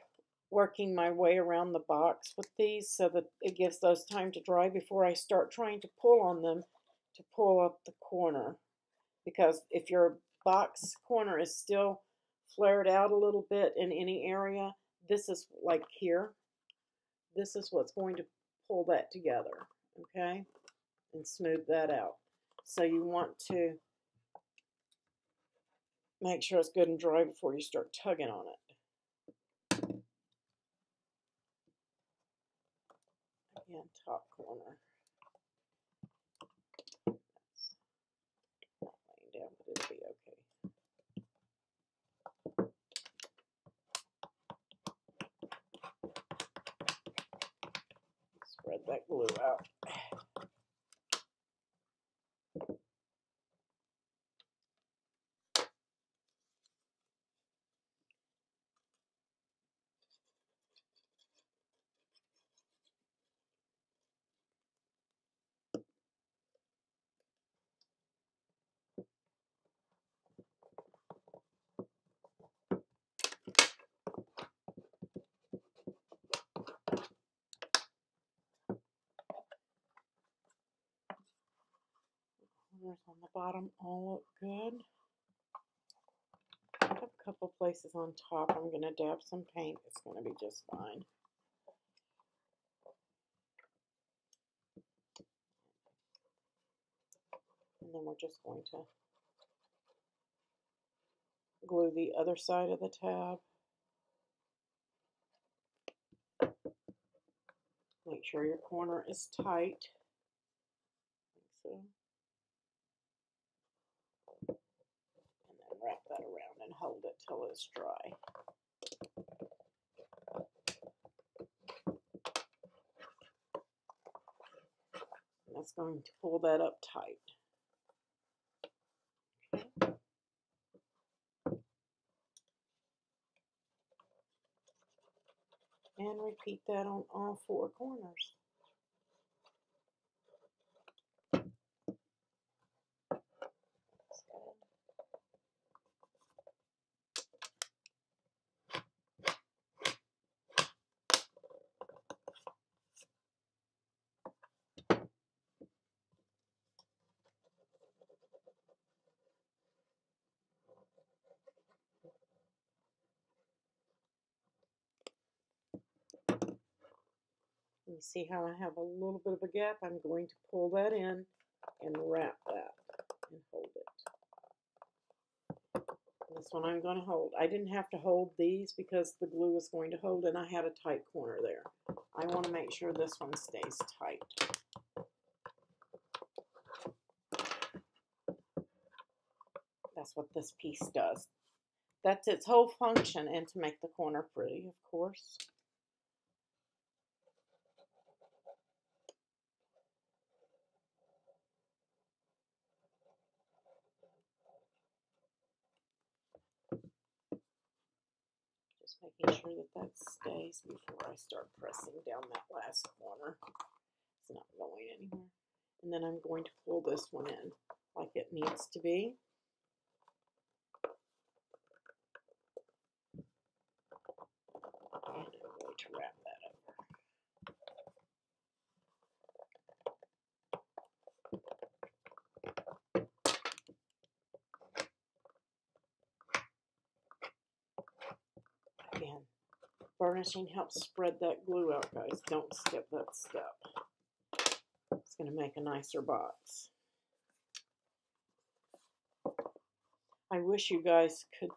working my way around the box with these so that it gives those time to dry before I start trying to pull on them to pull up the corner. Because if your box corner is still flared out a little bit in any area, this is like here. This is what's going to pull that together, okay, and smooth that out. So you want to make sure it's good and dry before you start tugging on it. Again, top corner. Not laying down, but it'll be okay. Spread that glue out. Corners on the bottom all look good. I have a couple places on top. I'm going to dab some paint. It's going to be just fine. And then we're just going to glue the other side of the tab. Make sure your corner is tight. Like so. And then wrap that around and hold it till it's dry. And that's going to pull that up tight. Okay. And repeat that on all four corners. You see how I have a little bit of a gap? I'm going to pull that in and wrap that and hold it. This one I'm going to hold. I didn't have to hold these because the glue was going to hold and I had a tight corner there. I want to make sure this one stays tight. That's what this piece does. That's its whole function, and to make the corner pretty, of course. Just making sure that that stays before I start pressing down that last corner. It's not going anywhere. And then I'm going to pull this one in like it needs to be. And I'm going to wrap that up. Again, burnishing helps spread that glue out, guys. Don't skip that step. It's going to make a nicer box. I wish you guys could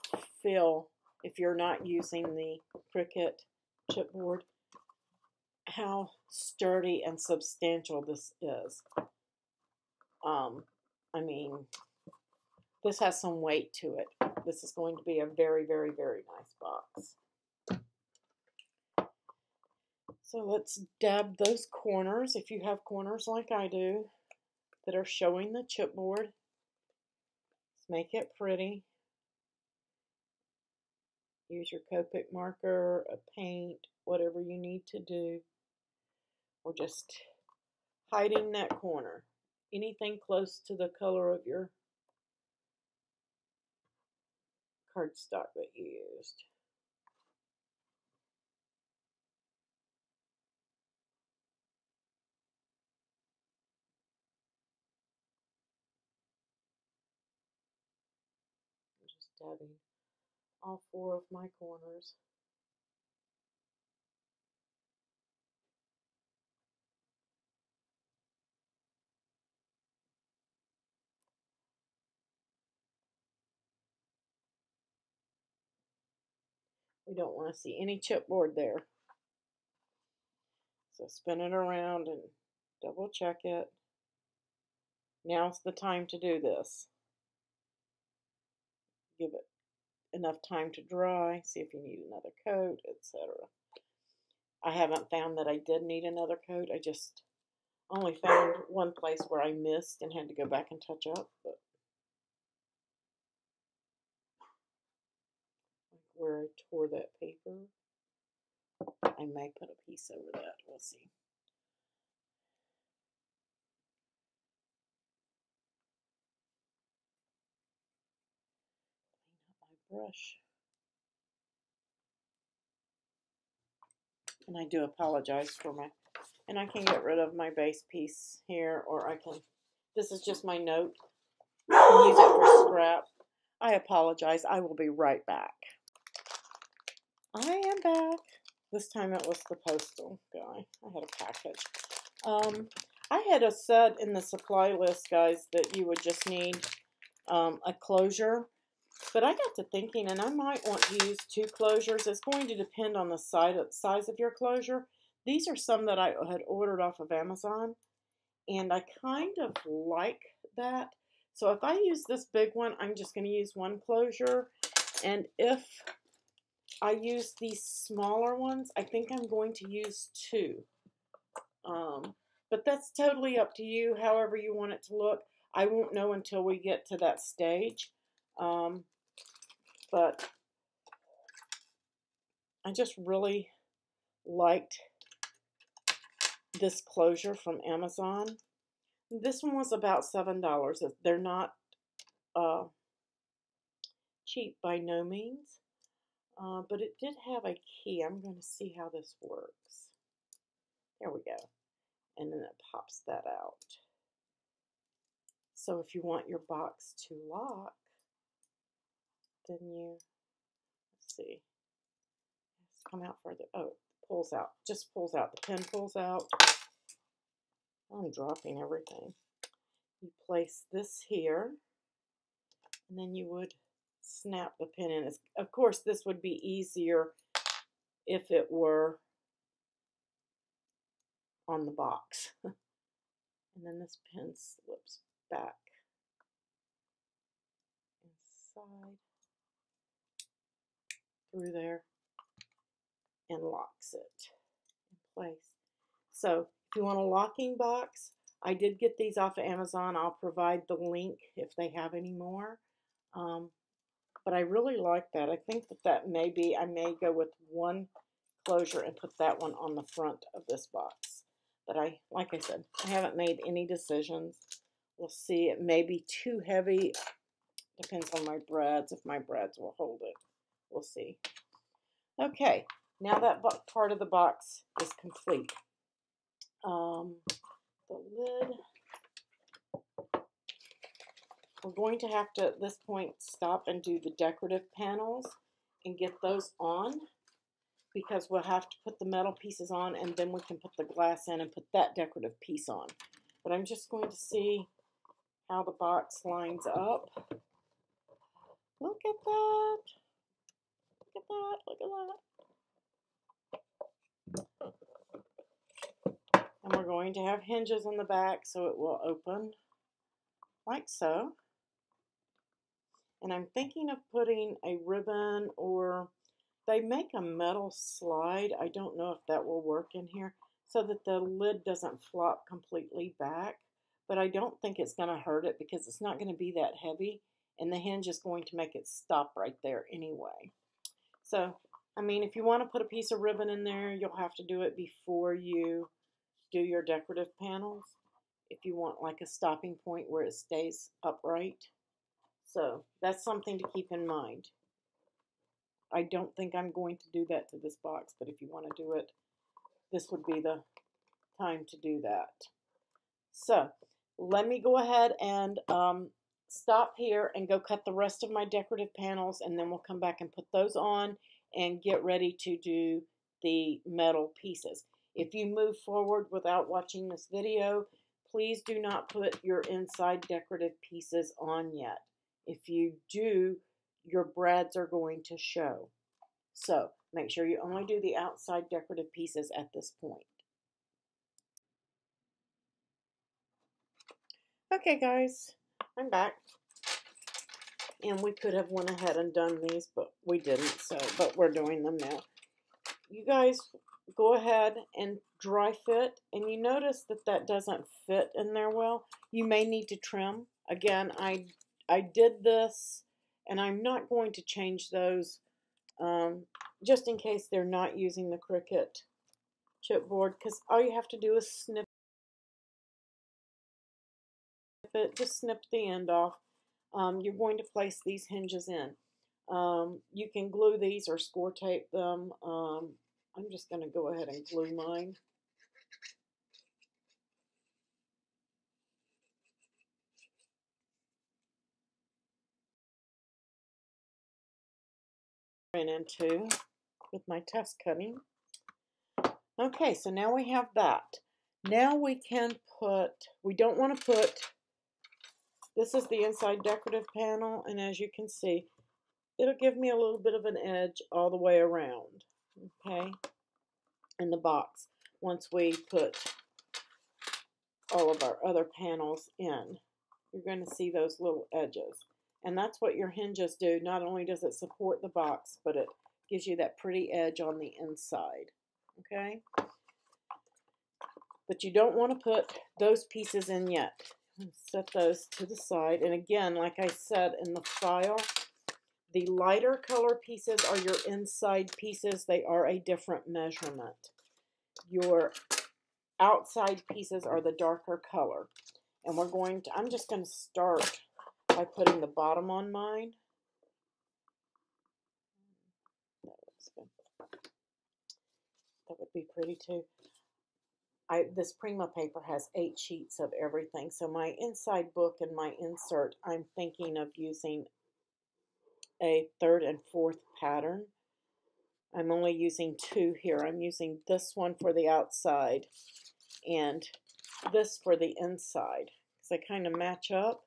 feel, if you're not using the Cricut chipboard, how sturdy and substantial this is. I mean, this has some weight to it. This is going to be a very, very, very nice box. So let's dab those corners, if you have corners like I do, that are showing the chipboard. Let's make it pretty. Use your Copic marker, a paint, whatever you need to do. We're just hiding that corner. Anything close to the color of your cardstock that you used. I'm just dabbing all four of my corners. We don't want to see any chipboard there. So spin it around and double check it. Now's the time to do this. Give it enough time to dry, see if you need another coat, etc. I haven't found that I did need another coat. I just only found one place where I missed and had to go back and touch up. But like where I tore that paper, I may put a piece over that. We'll see. Clean up my brush. And I do apologize for my, and I can get rid of my base piece here, or I can, this is just my note. You can use it for scrap. I apologize. I will be right back. I am back. This time it was the postal guy. I had a package. I had said in the supply list, guys, that you would just need a closure. But I got to thinking, and I might want to use 2 closures. It's going to depend on the size of your closure. These are some that I had ordered off of Amazon, and I kind of like that. So if I use this big one, I'm just going to use 1 closure. And if I use these smaller ones, I think I'm going to use 2. But that's totally up to you, however you want it to look. I won't know until we get to that stage. But I just really liked this closure from Amazon. This one was about $7. They're not cheap by no means, but it did have a key. I'm going to see how this works. There we go. And then it pops that out. So if you want your box to lock, then you, let's see, let's come out further. Oh, it pulls out, just pulls out. The pin pulls out. I'm dropping everything. You place this here, and then you would snap the pin in. Of course, this would be easier if it were on the box. And then this pin slips back inside through there and locks it in place. So if you want a locking box, I did get these off of Amazon. I'll provide the link if they have any more. But I really like that. I think that may be, I may go with 1 closure and put that one on the front of this box. But like I said, I haven't made any decisions. We'll see. It may be too heavy. Depends on my brads, if my brads will hold it. We'll see. Okay, now that part of the box is complete. The lid, we're going to have to, at this point, stop and do the decorative panels and get those on, because we'll have to put the metal pieces on, and then we can put the glass in and put that decorative piece on. But I'm just going to see how the box lines up. Look at that. Look at that. Look at that. And we're going to have hinges on the back so it will open like so. And I'm thinking of putting a ribbon, or they make a metal slide. I don't know if that will work in here, so that the lid doesn't flop completely back. But I don't think it's going to hurt it, because it's not going to be that heavy, and the hinge is going to make it stop right there anyway. So, I mean, if you want to put a piece of ribbon in there, you'll have to do it before you do your decorative panels, if you want like a stopping point where it stays upright. So that's something to keep in mind. I don't think I'm going to do that to this box, but if you want to do it, this would be the time to do that. So let me go ahead and stop here and go cut the rest of my decorative panels, and then we'll come back and put those on and get ready to do the metal pieces. If you move forward without watching this video, please do not put your inside decorative pieces on yet. If you do, your brads are going to show. So make sure you only do the outside decorative pieces at this point. Okay, guys, I'm back. And we could have went ahead and done these, but we didn't, but we're doing them now. You guys go ahead and dry fit, and you notice that that doesn't fit in there well. You may need to trim. Again, I did this, and I'm not going to change those just in case they're not using the Cricut chipboard, because all you have to do is snip it, just snip the end off. You're going to place these hinges in. You can glue these or score tape them. I'm just going to go ahead and glue mine. Ran into with my test cutting. Okay, so now we have that. Now we can put, we don't want to put, this is the inside decorative panel, and as you can see, it'll give me a little bit of an edge all the way around, okay, in the box once we put all of our other panels in. You're going to see those little edges. And that's what your hinges do. Not only does it support the box, but it gives you that pretty edge on the inside, okay? But you don't want to put those pieces in yet. Set those to the side. And again, like I said in the file, the lighter color pieces are your inside pieces. They are a different measurement. Your outside pieces are the darker color. And we're going to, I'm just going to start by putting the bottom on mine. That looks good. That would be pretty too. This Prima paper has 8 sheets of everything. So my inside book and my insert, I'm thinking of using a 3rd and 4th pattern. I'm only using 2 here. I'm using this one for the outside and this for the inside. Because they kind of match up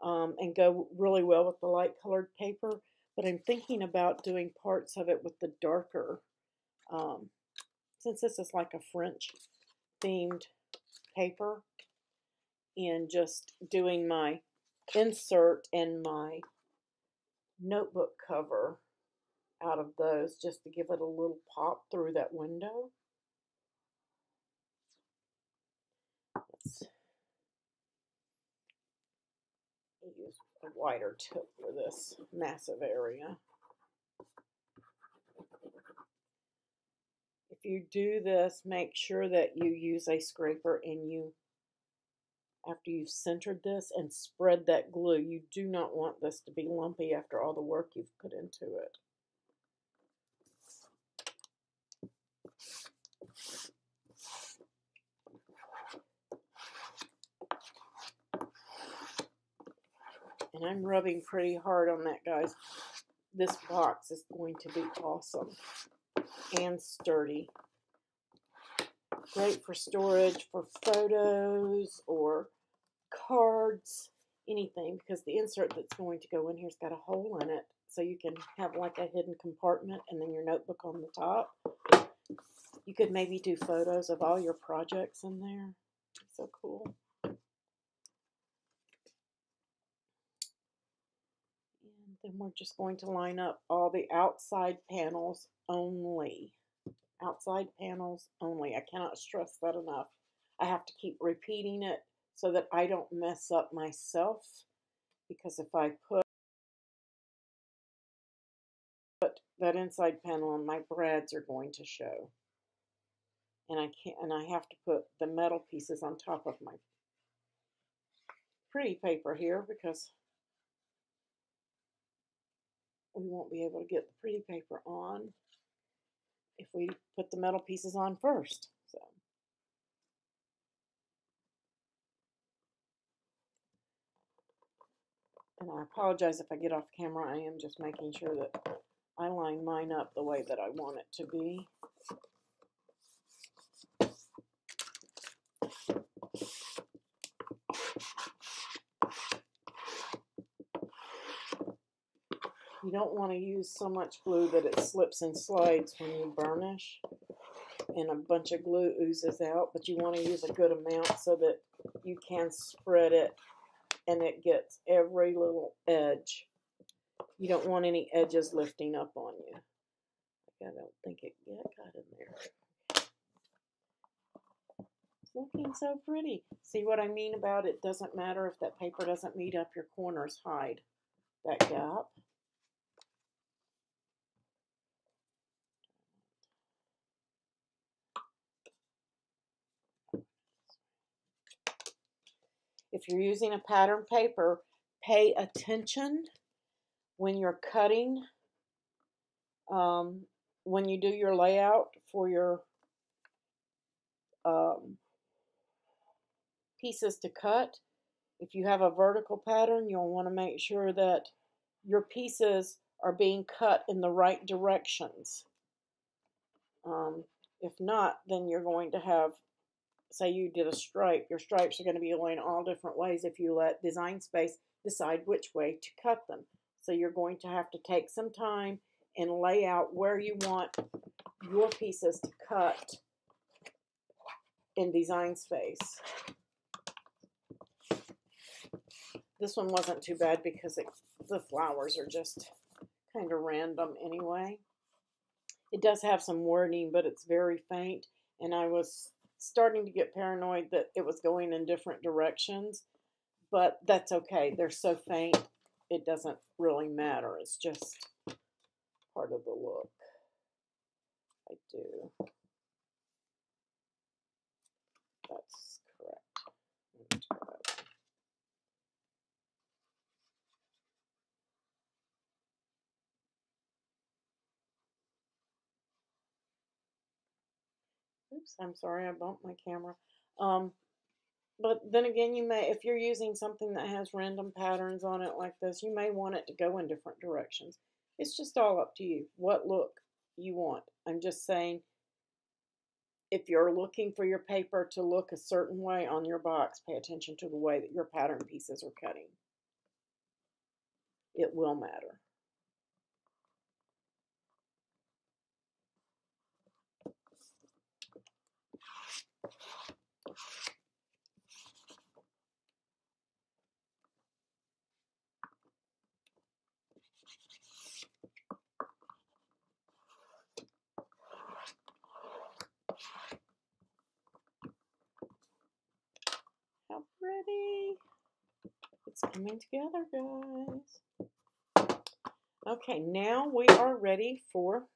and go really well with the light colored paper. But I'm thinking about doing parts of it with the darker. Since this is like a French themed paper, and just doing my insert and my notebook cover out of those just to give it a little pop through that window. Let's use a wider tip for this massive area. If you do this, make sure that you use a scraper and you, after you've centered this, and spread that glue. You do not want this to be lumpy after all the work you've put into it. And I'm rubbing pretty hard on that, guys. This box is going to be awesome and sturdy. Great for storage, for photos or cards, anything, because the insert that's going to go in here's got a hole in it, so you can have like a hidden compartment and then your notebook on the top. You could maybe do photos of all your projects in there. So cool. And then we're just going to line up all the outside panels only. Outside panels only. I cannot stress that enough. I have to keep repeating it so that I don't mess up myself, because if I put that inside panel on, my brads are going to show. And I have to put the metal pieces on top of my pretty paper here, because we won't be able to get the pretty paper on if we put the metal pieces on first. So, and I apologize if I get off camera. I am just making sure that I line mine up the way that I want it to be. You don't want to use so much glue that it slips and slides when you burnish and a bunch of glue oozes out, but you want to use a good amount so that you can spread it and it gets every little edge. You don't want any edges lifting up on you. I don't think it got in there. It's looking so pretty. See what I mean about it doesn't matter if that paper doesn't meet up your corners. Hide that gap. If you're using a pattern paper, pay attention when you're cutting, when you do your layout for your pieces to cut. If you have a vertical pattern, you'll want to make sure that your pieces are being cut in the right directions. If not, then you're going to have, say you did a stripe, your stripes are going to be going all different ways if you let Design Space decide which way to cut them. So you're going to have to take some time and lay out where you want your pieces to cut in Design Space. This one wasn't too bad because the flowers are just kind of random anyway. It does have some wording, but it's very faint, and I was starting to get paranoid that it was going in different directions, but that's okay. They're so faint, it doesn't really matter. It's just part of the look. I do. That's correct. Oops, I'm sorry, I bumped my camera. But then again, you may, if you're using something that has random patterns on it like this, you may want it to go in different directions. It's just all up to you, what look you want. I'm just saying, if you're looking for your paper to look a certain way on your box, pay attention to the way that your pattern pieces are cutting. It will matter. How pretty. It's coming together, guys. Okay, now we are ready for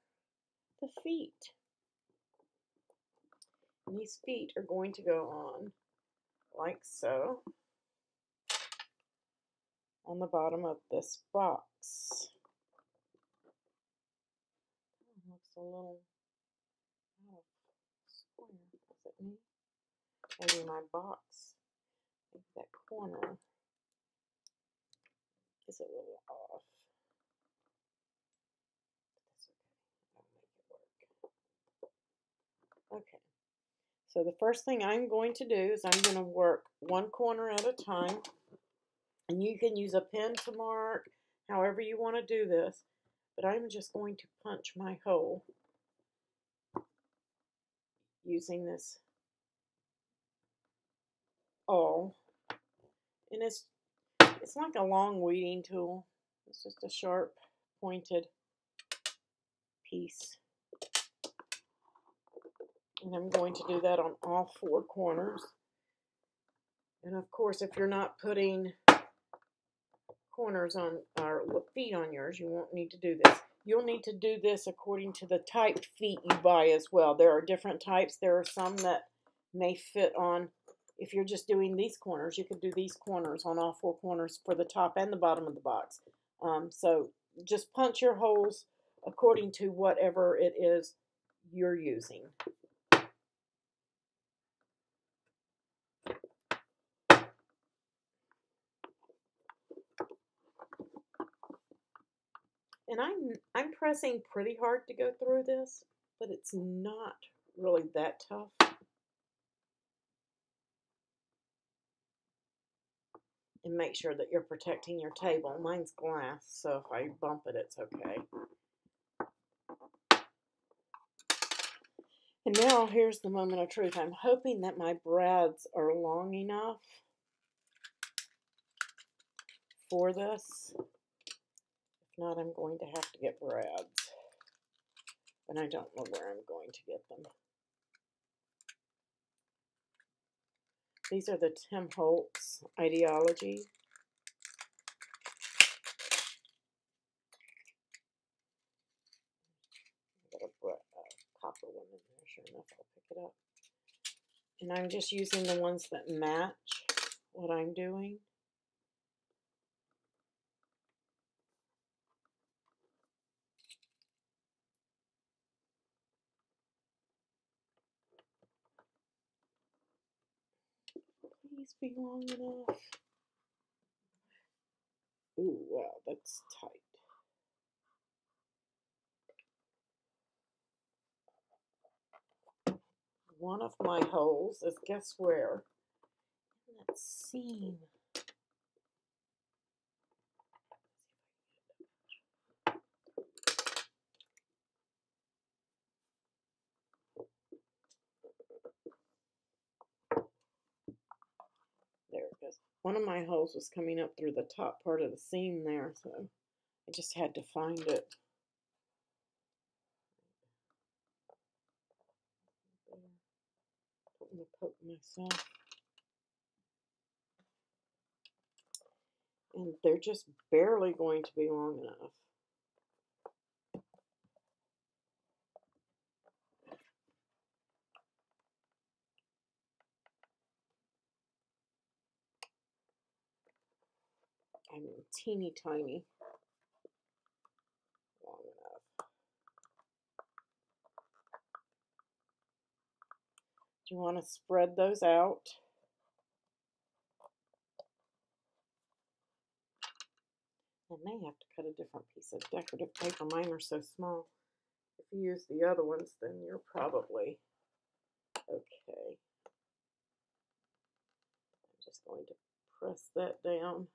the feet. And these feet are going to go on like so on the bottom of this box. Oh, looks a little square. Is it me? Maybe my box. Maybe that corner is a little off. That's okay. I'll make it work. Okay. So the first thing I'm going to do is I'm going to work one corner at a time. And you can use a pen to mark, however you want to do this. But I'm just going to punch my hole using this awl. And it's like a long weeding tool. It's just a sharp, pointed piece. And I'm going to do that on all four corners. And of course, if you're not putting corners on or feet on yours, you won't need to do this. You'll need to do this according to the type feet you buy as well. There are different types. There are some that may fit on, if you're just doing these corners, you could do these corners on all four corners for the top and the bottom of the box. So just punch your holes according to whatever it is you're using. And I'm pressing pretty hard to go through this, but it's not really that tough. And make sure that you're protecting your table. Mine's glass, so if I bump it, it's okay. And now here's the moment of truth. I'm hoping that my brads are long enough for this. If not, I'm going to have to get brads. And I don't know where I'm going to get them. These are the Tim Holtz Ideology. I got a copper one in there. Sure enough, I'll pick it up. And I'm just using the ones that match what I'm doing. Please be long enough. Ooh, wow, that's tight. One of my holes is, guess where? In that seam. There it goes. One of my holes was coming up through the top part of the seam there, so I just had to find it. I'm going to poke myself. And they're just barely going to be long enough. I mean, teeny tiny. Long enough. Do you want to spread those out? I may have to cut a different piece of decorative paper. Mine are so small. If you use the other ones, then you're probably okay. I'm just going to press that down.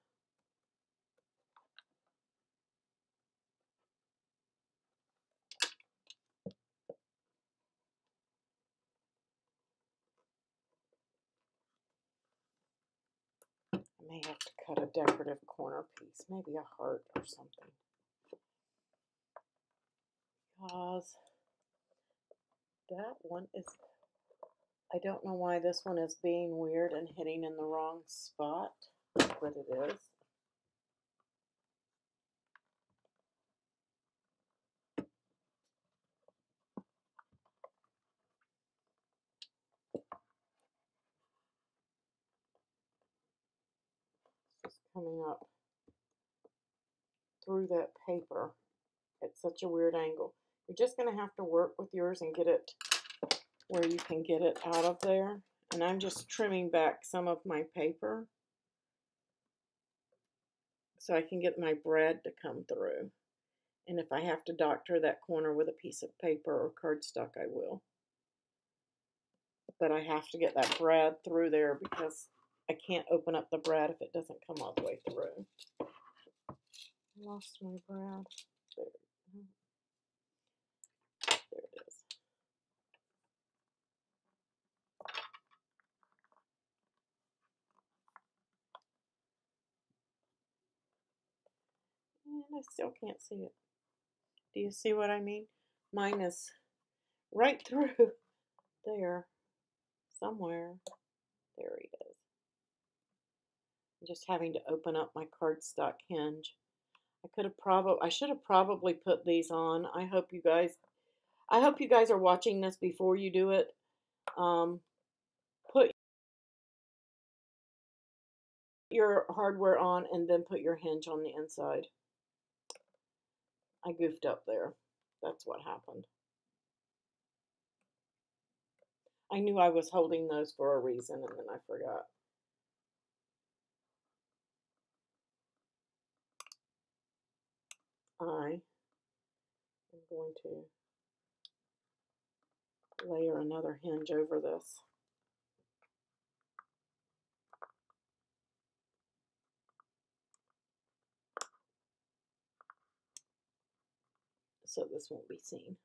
I may have to cut a decorative corner piece, maybe a heart or something. Because that one is, I don't know why this one is being weird and hitting in the wrong spot, but it is. It's just coming up through that paper at such a weird angle. You're just going to have to work with yours and get it where you can get it out of there. And I'm just trimming back some of my paper so I can get my brad to come through. And if I have to doctor that corner with a piece of paper or cardstock, I will. But I have to get that brad through there because I can't open up the brad if it doesn't come all the way through. I lost my brad. There it is. And I still can't see it. Do you see what I mean? Mine is right through there somewhere. There he is. I'm just having to open up my cardstock hinge. I should have probably put these on. I hope you guys are watching this before you do it. Put your hardware on and then put your hinge on the inside. I goofed up there. That's what happened. I knew I was holding those for a reason and then I forgot. I am going to layer another hinge over this. So this won't be seen.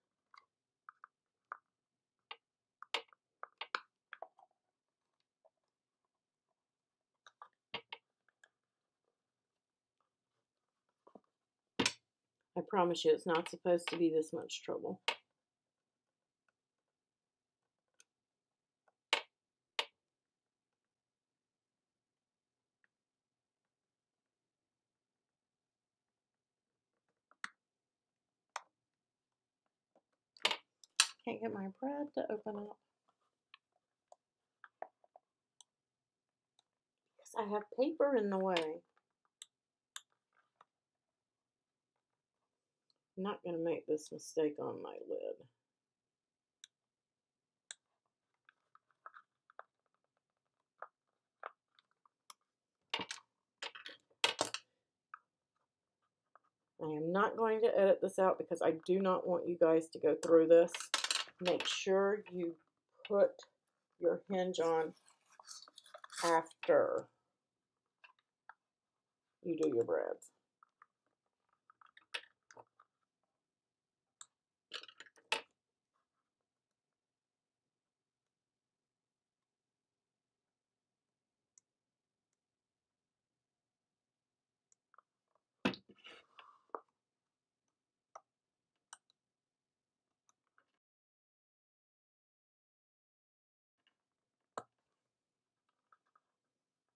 I promise you it's not supposed to be this much trouble. Can't get my bread to open up. Because I have paper in the way. I'm not going to make this mistake on my lid. I am not going to edit this out because I do not want you guys to go through this. Make sure you put your hinge on after you do your breads.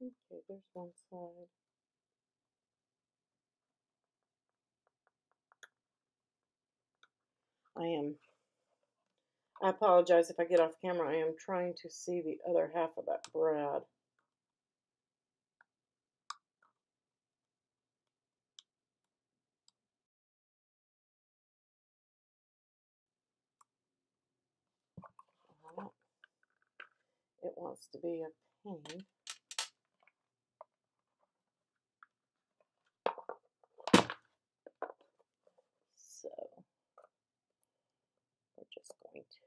Okay, there's one side. I apologize if I get off camera. I am trying to see the other half of that bread. It wants to be a pain. So we're just going to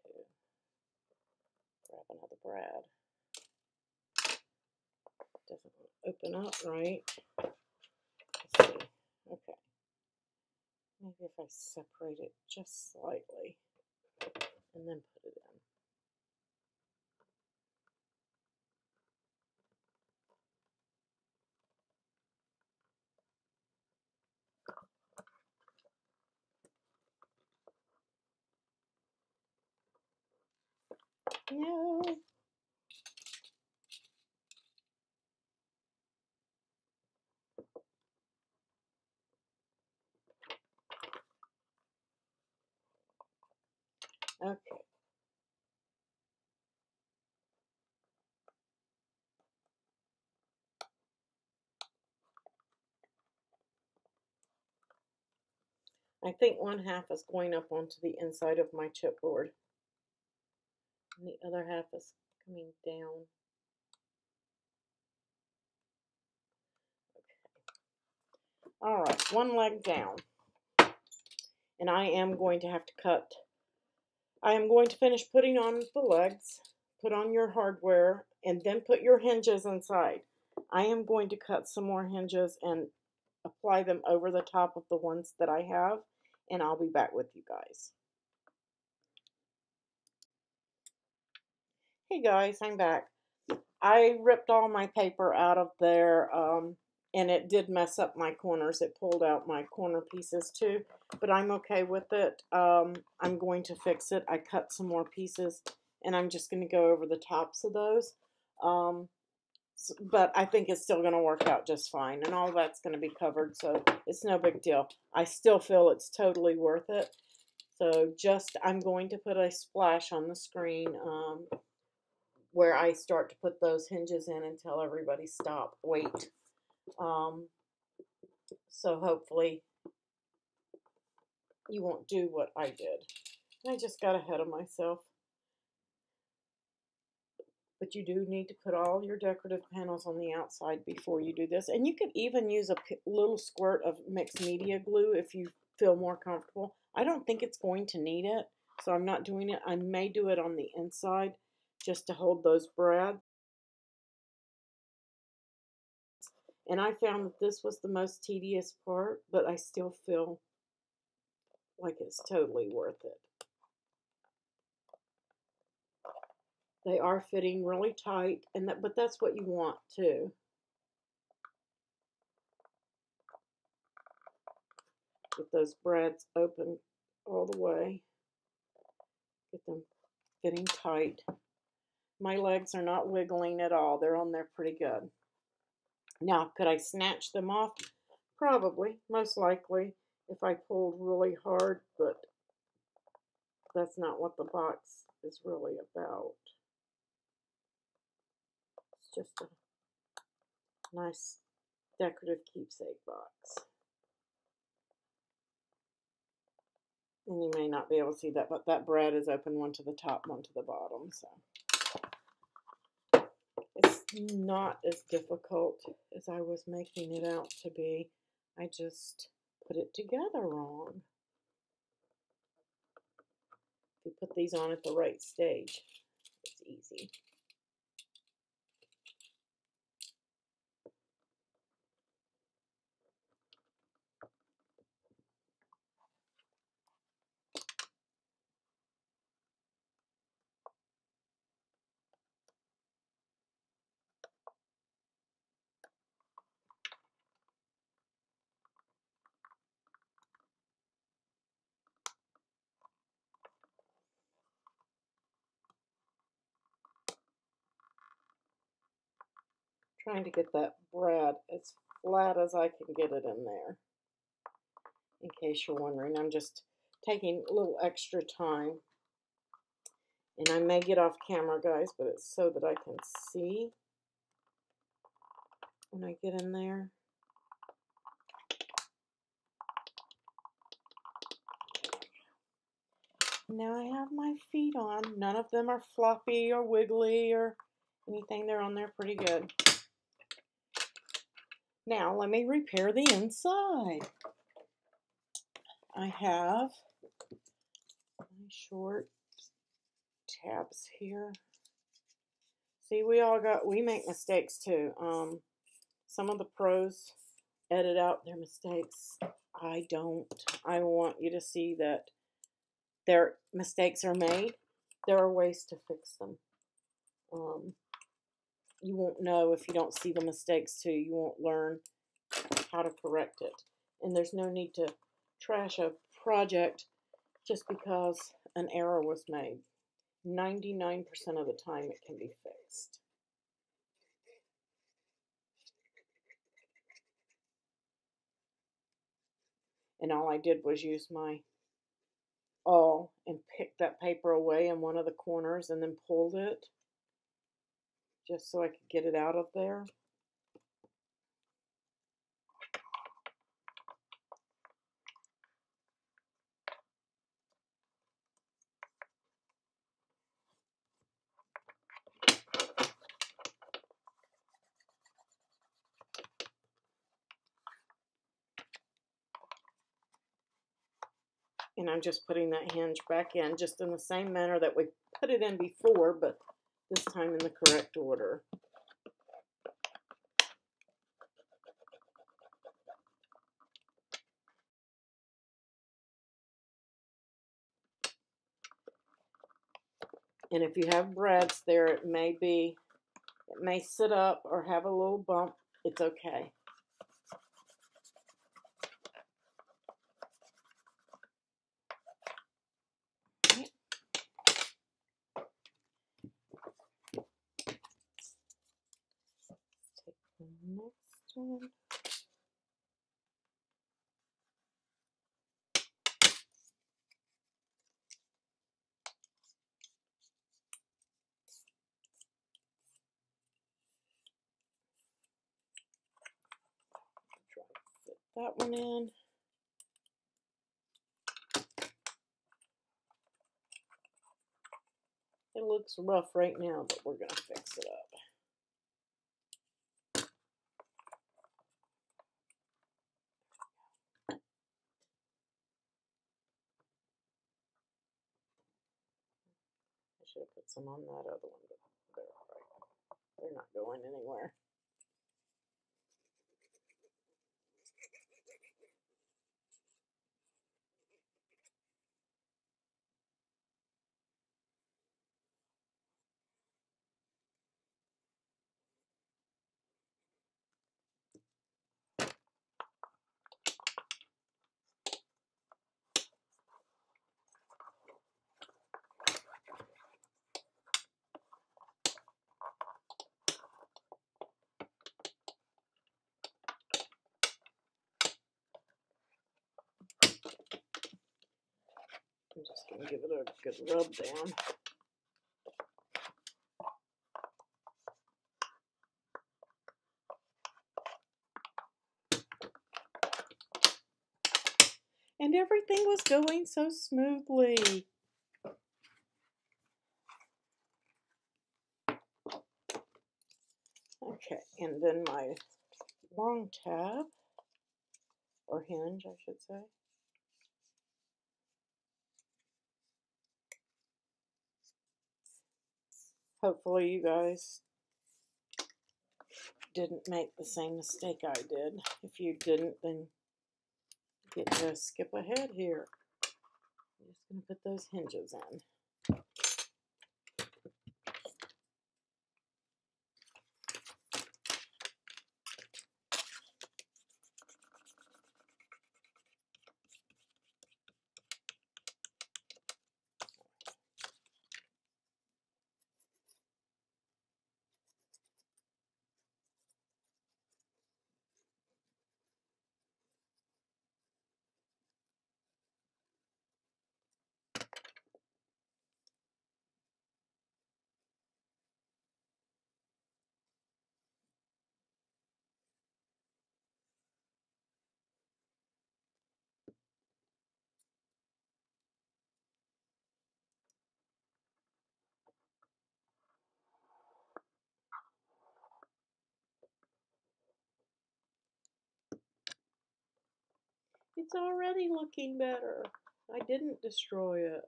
grab another bread. Doesn't open up right. Let's see. Okay. Maybe if I separate it just slightly and then put it in. No. Okay. I think one half is going up onto the inside of my chipboard. And the other half is coming down. Okay. All right, one leg down. And I am going to have to cut. I am going to finish putting on the legs, put on your hardware, and then put your hinges inside. I am going to cut some more hinges and apply them over the top of the ones that I have, and I'll be back with you guys. Hey guys, I'm back. I ripped all my paper out of there, and it did mess up my corners. It pulled out my corner pieces too, but I'm okay with it. I'm going to fix it. I cut some more pieces, and I'm just going to go over the tops of those. But I think it's still going to work out just fine, and all that's going to be covered, so it's no big deal. I still feel it's totally worth it. So I'm going to put a splash on the screen where I start to put those hinges in and tell everybody stop, wait. So hopefully you won't do what I did. I just got ahead of myself. But you do need to put all your decorative panels on the outside before you do this. And you could even use a little squirt of mixed media glue if you feel more comfortable. I don't think it's going to need it, so I'm not doing it. I may do it on the inside just to hold those brads. And I found that this was the most tedious part, but I still feel like it's totally worth it. They are fitting really tight, but that's what you want too. Get those brads open all the way. Get them fitting tight. My legs are not wiggling at all. They're on there pretty good. Now, could I snatch them off? Probably, most likely, if I pulled really hard, but that's not what the box is really about. It's just a nice decorative keepsake box. And you may not be able to see that, but that brad is open, one to the top, one to the bottom. So it's not as difficult as I was making it out to be. I just put it together wrong. If you put these on at the right stage, it's easy. Trying to get that brad as flat as I can get it in there. In case you're wondering, I'm just taking a little extra time. And I may get off camera, guys, but it's so that I can see when I get in there. Now I have my feet on. None of them are floppy or wiggly or anything. They're on there pretty good. Now let me repair the inside. I have my short tabs here. See, we make mistakes too. Some of the pros edit out their mistakes. I don't. I want you to see that their mistakes are made. There are ways to fix them. You won't know if you don't see the mistakes too. You won't learn how to correct it. And there's no need to trash a project just because an error was made. 99% of the time it can be fixed. And all I did was use my awl and pick that paper away in one of the corners and then pulled it just so I could get it out of there. And I'm just putting that hinge back in just in the same manner that we put it in before, but this time in the correct order. And if you have brads there, it may sit up or have a little bump. It's okay. Take the next one. Try to fit that one in. It looks rough right now, but we're going to fix it up. I should have put some on that other one, but they're all right. They're not going anywhere. I'm just going to give it a good rub down. And everything was going so smoothly. Okay, and then my long tab, or hinge, I should say. Hopefully you guys didn't make the same mistake I did. If you didn't, then get to skip ahead here. I'm just going to put those hinges in. It's already looking better. I didn't destroy it.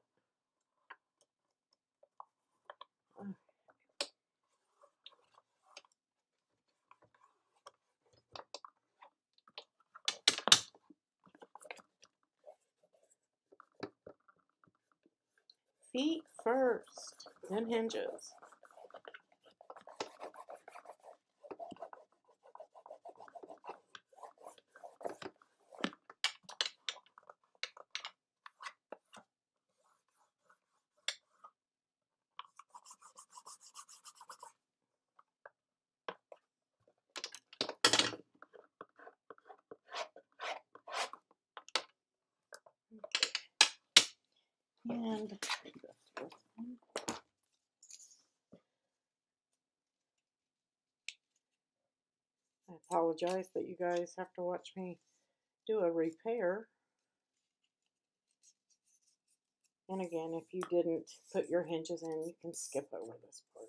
Feet first, then hinges. And I apologize that you guys have to watch me do a repair. And again, if you didn't put your hinges in, you can skip over this part.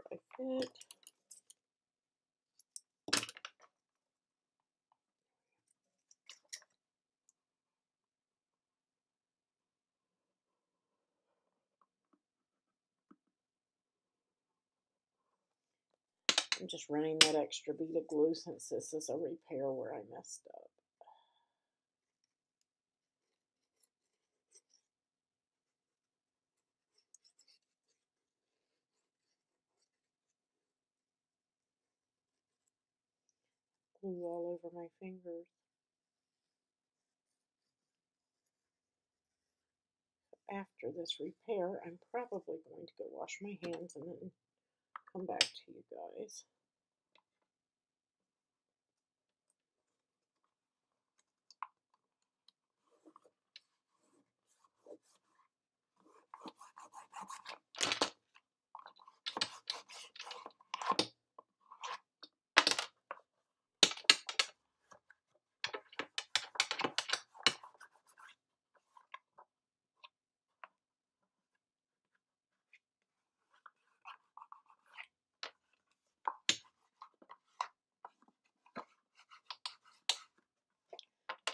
Dry fit. I'm just running that extra bead of glue since this is a repair where I messed up. Glue all over my fingers. After this repair, I'm probably going to go wash my hands and then come back to you guys.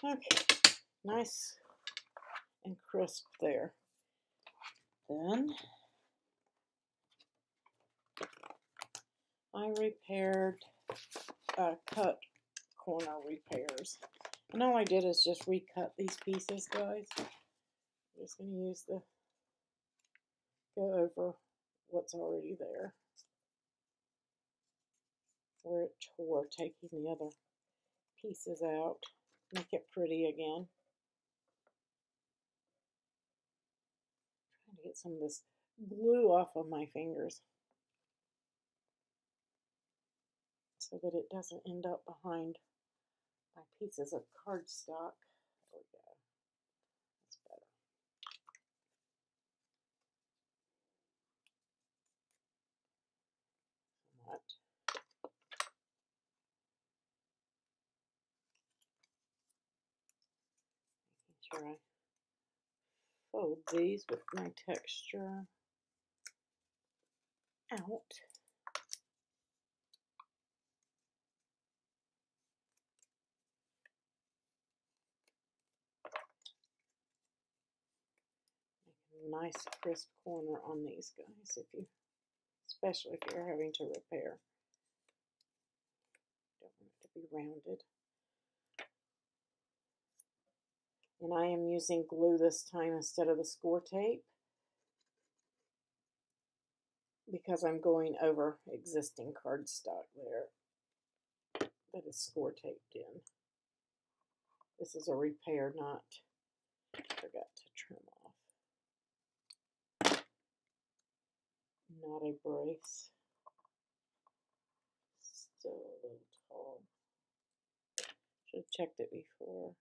Okay, nice and crisp there. Then I repaired, cut corner repairs. And all I did is just recut these pieces, guys. I'm just going to use the, go over what's already there. Where it tore, taking the other pieces out. Make it pretty again. Trying to get some of this glue off of my fingers so that it doesn't end up behind my pieces of cardstock. There we go. That's better. That. Making sure I fold these with my texture out. Nice crisp corner on these guys, especially if you're having to repair. Don't want it to be rounded. And I am using glue this time instead of the score tape because I'm going over existing cardstock there that is score taped in. This is a repair, not, forgot to trim off. Not a brace. Still a little tall. Should have checked it before.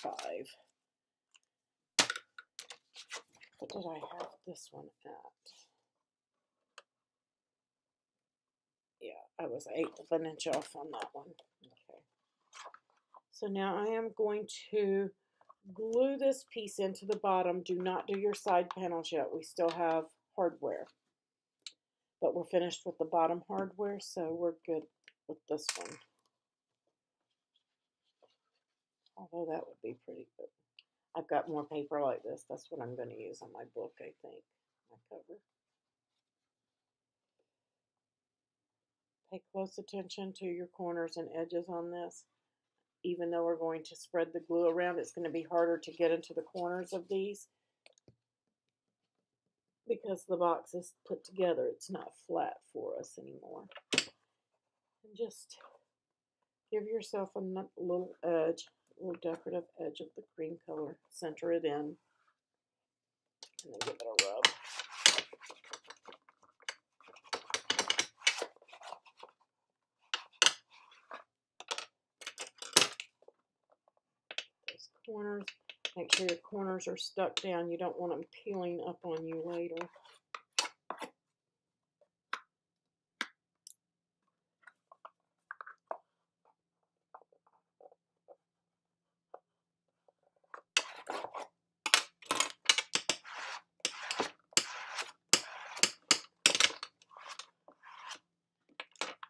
Five. What did I have this one at? Yeah, I was 1/8 of an inch off on that one. Okay. So now I am going to glue this piece into the bottom. Do not do your side panels yet. We still have hardware. But we're finished with the bottom hardware, so we're good with this one. Although that would be pretty good. I've got more paper like this. That's what I'm going to use on my book, I think. My cover. Pay close attention to your corners and edges on this. Even though we're going to spread the glue around, it's going to be harder to get into the corners of these because the box is put together. It's not flat for us anymore. And just give yourself a little edge, a little decorative edge of the cream color. Center it in, and then give it a rub. Those corners, make sure your corners are stuck down. You don't want them peeling up on you later.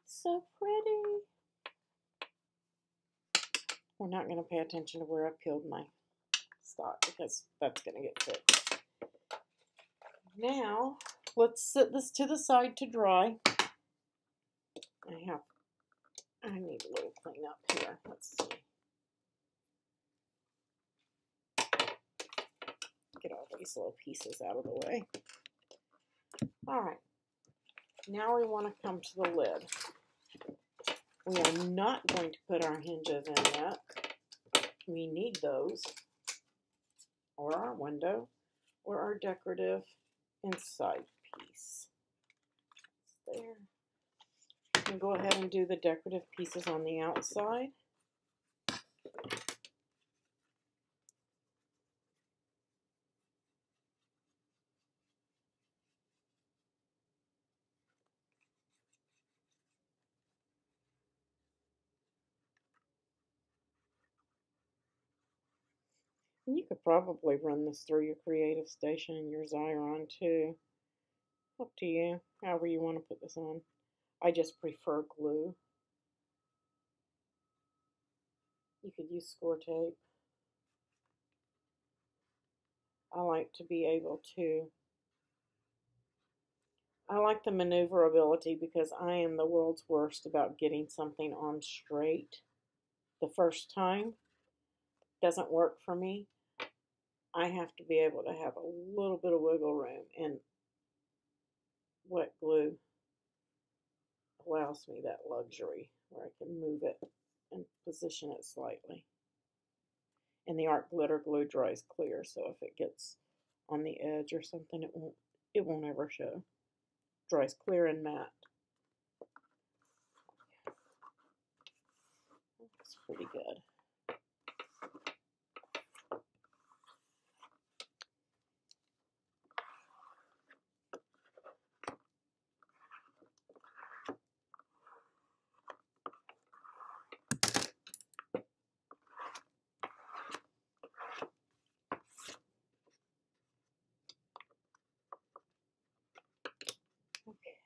So pretty. We're not going to pay attention to where I peeled my stock because that's going to get fixed. Now, let's set this to the side to dry. I need a little cleanup here. Let's see. Get all these little pieces out of the way. All right. Now we want to come to the lid. We are not going to put our hinges in yet. We need those, or our window, or our decorative inside piece. There. You can go ahead and do the decorative pieces on the outside. And you could probably run this through your Creative Station and your Xyron too. Up to you, however you want to put this on. I just prefer glue. You could use score tape. I like to be able to, I like the maneuverability because I am the world's worst about getting something on straight the first time. Doesn't work for me. I have to be able to have a little bit of wiggle room, and wet glue allows me that luxury where I can move it and position it slightly. And the art glitter glue dries clear, so if it gets on the edge or something, it won't ever show. Dries clear and matte. Looks pretty good.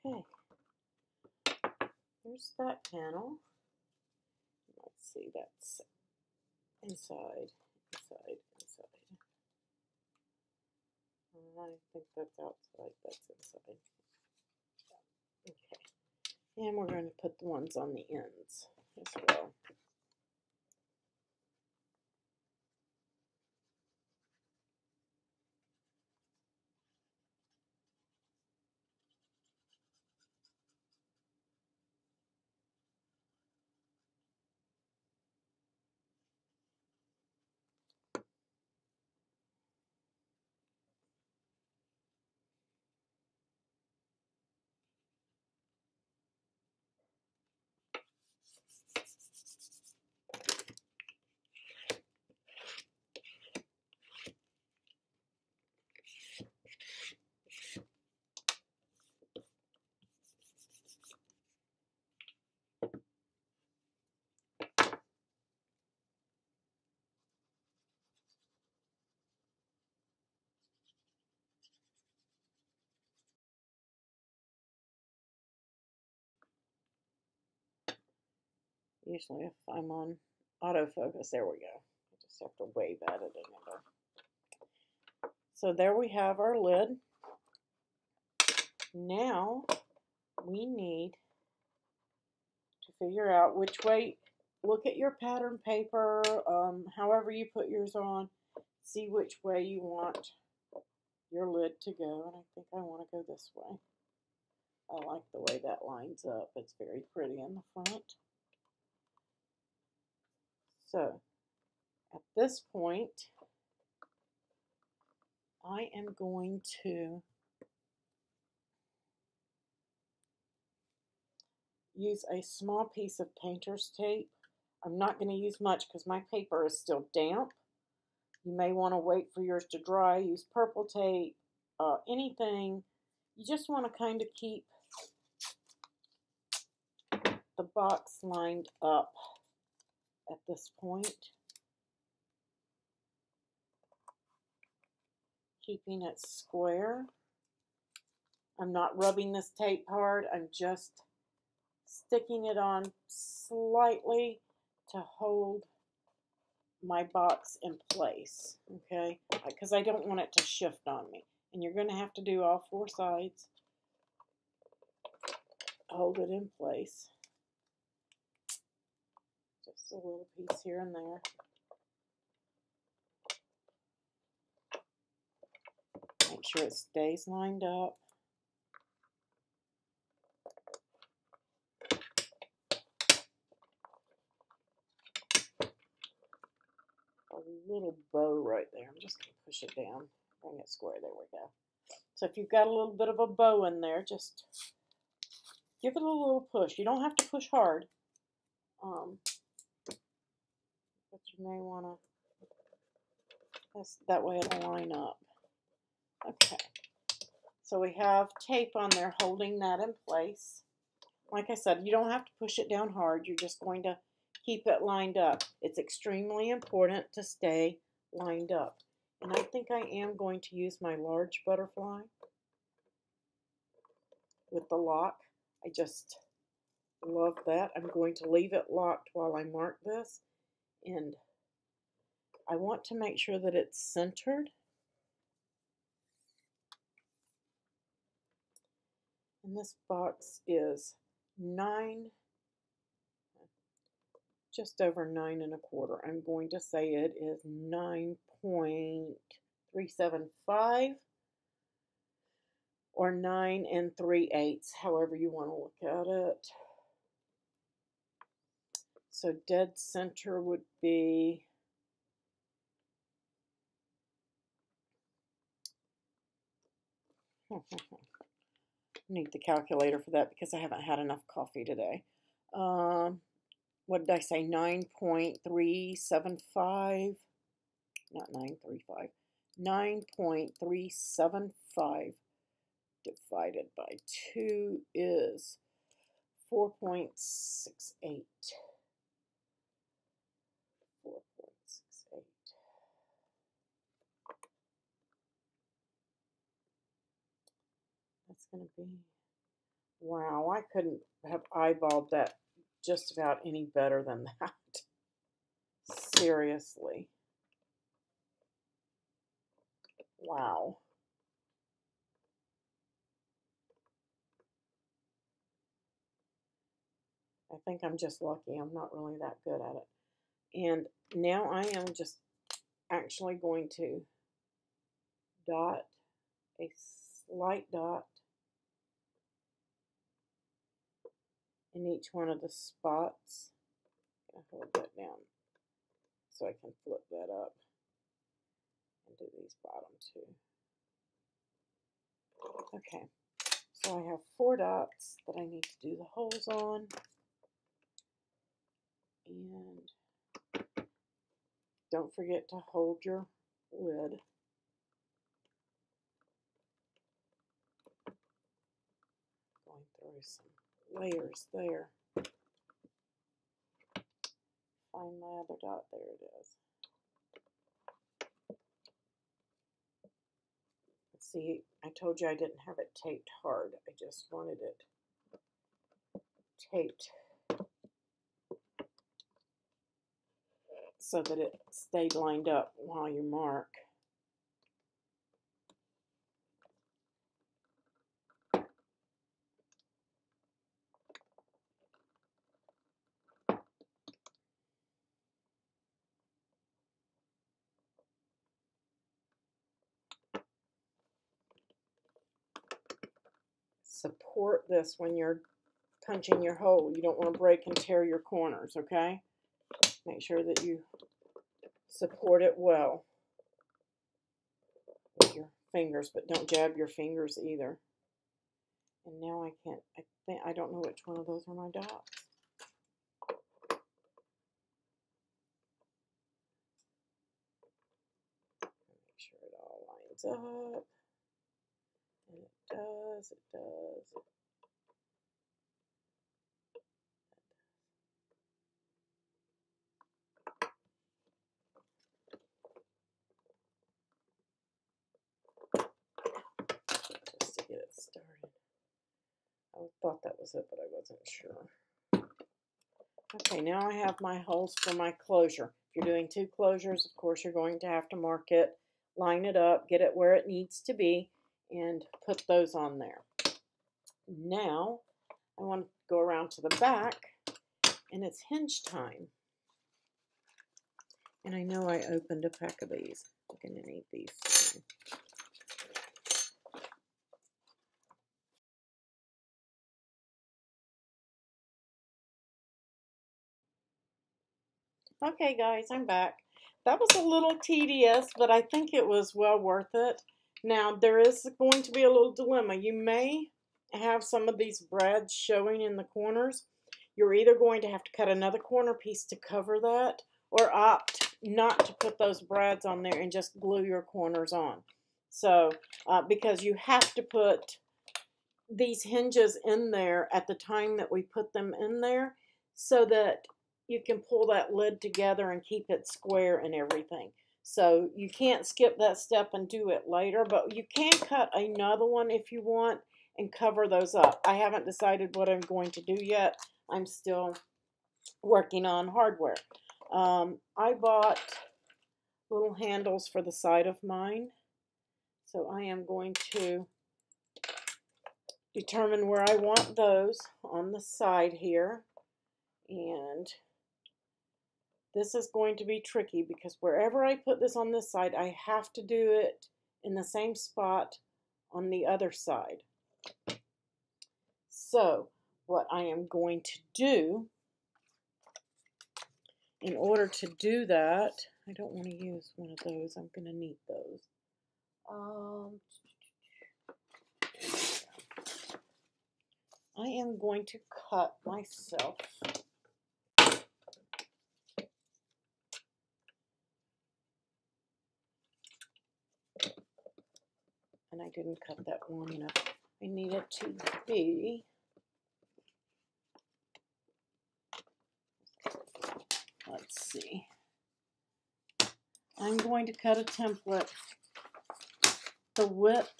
Okay, there's that panel. Let's see, that's inside. I think that's outside, that's inside. Okay, and we're going to put the ones on the ends as well. Usually if I'm on autofocus, there we go. I just have to wave at it anyway. So there we have our lid. Now we need to figure out which way, look at your pattern paper, however you put yours on, see which way you want your lid to go, and I think I want to go this way. I like the way that lines up. It's very pretty in the front. So at this point, I am going to use a small piece of painter's tape. I'm not going to use much because my paper is still damp. You may want to wait for yours to dry. Use purple tape, anything. You just want to kind of keep the box lined up at this point. Keeping it square. I'm not rubbing this tape hard. I'm just sticking it on slightly to hold my box in place, okay? Because I don't want it to shift on me. And you're going to have to do all four sides. Hold it in place. Just a little piece here and there. Make sure it stays lined up. A little bow right there. I'm just going to push it down, bring it square. There we go. So if you've got a little bit of a bow in there, just give it a little push. You don't have to push hard, but you may want to, that way it'll line up. Okay, so we have tape on there holding that in place. Like I said, you don't have to push it down hard. You're just going to keep it lined up. It's extremely important to stay lined up. And I think I am going to use my large butterfly with the lock. I just love that. I'm going to leave it locked while I mark this. And I want to make sure that it's centered. And this box is just over 9 1/4. I'm going to say it is 9.375 or 9 3/8, however you want to look at it. So dead center would be Need the calculator for that because I haven't had enough coffee today. What did I say? 9.375. Not 935. 9.375 divided by 2 is 4.68. 4.68. That's going to be, wow, I couldn't have eyeballed that just about any better than that. Seriously. Wow. I think I'm just lucky. I'm not really that good at it. And now I am just actually going to dot a slight dot in each one of the spots. I'll hold that down so I can flip that up and do these bottom two. Okay, so I have 4 dots that I need to do the holes on. And don't forget to hold your lid. Going through some layers there. Find my other dot. There it is. Let's see, I told you I didn't have it taped hard. I just wanted it taped so that it stayed lined up while you mark. Support this when you're punching your hole. You don't want to break and tear your corners, okay? Make sure that you support it well with your fingers, but don't jab your fingers either. And now I don't know which one of those are my dots. Make sure it all lines up. And it does, it does. Just to get it started. I thought that was it, but I wasn't sure. Okay, now I have my holes for my closure. If you're doing 2 closures, of course, you're going to have to mark it, line it up, get it where it needs to be, and put those on there. Now, I want to go around to the back, and it's hinge time. And I know I opened a pack of these. I'm going to need these too. Okay, guys, I'm back. That was a little tedious, but I think it was well worth it. Now, there is going to be a little dilemma. You may have some of these brads showing in the corners. You're either going to have to cut another corner piece to cover that, or opt not to put those brads on there and just glue your corners on. So, because you have to put these hinges in there at the time that we put them in there so that you can pull that lid together and keep it square and everything. So you can't skip that step and do it later, but you can cut another one if you want and cover those up. I haven't decided what I'm going to do yet. I'm still working on hardware. I bought little handles for the side of mine. So I am going to determine where I want those on the side here. And this is going to be tricky because wherever I put this on this side, I have to do it in the same spot on the other side. So what I am going to do in order to do that, I don't want to use one of those. I'm going to need those. I am going to cut myself and I didn't cut that long enough. I need it to be, let's see, I'm going to cut a template the width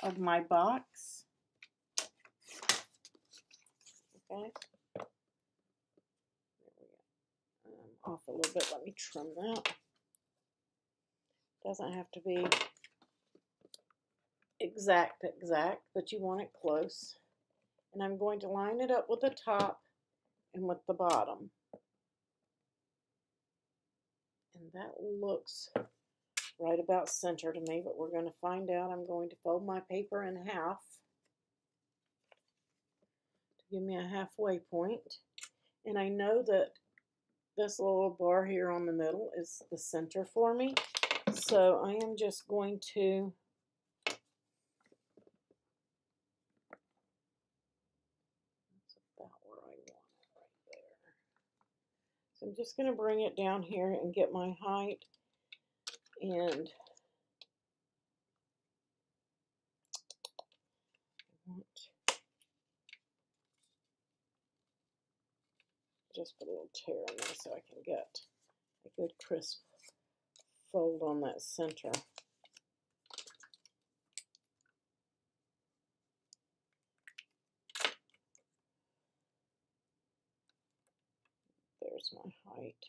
of my box. Okay. Off a little bit. Let me trim that. Doesn't have to be exact, but you want it close. And I'm going to line it up with the top and with the bottom. And that looks right about center to me, but we're going to find out. I'm going to fold my paper in half to give me a halfway point. And I know that this little bar here on the middle is the center for me. So I am just going to So I'm just going to bring it down here and get my height, and just put a little tear in there so I can get a good crisp fold on that center. There's my height.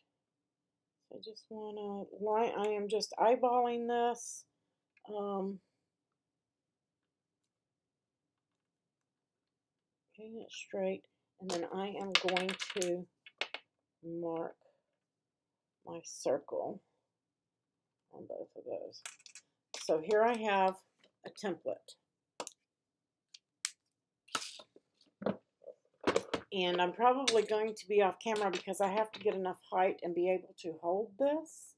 So I just want to line, I am just eyeballing this. Getting it straight, and then I am going to mark my circle on both of those. So here I have a template. And I'm probably going to be off camera because I have to get enough height and be able to hold this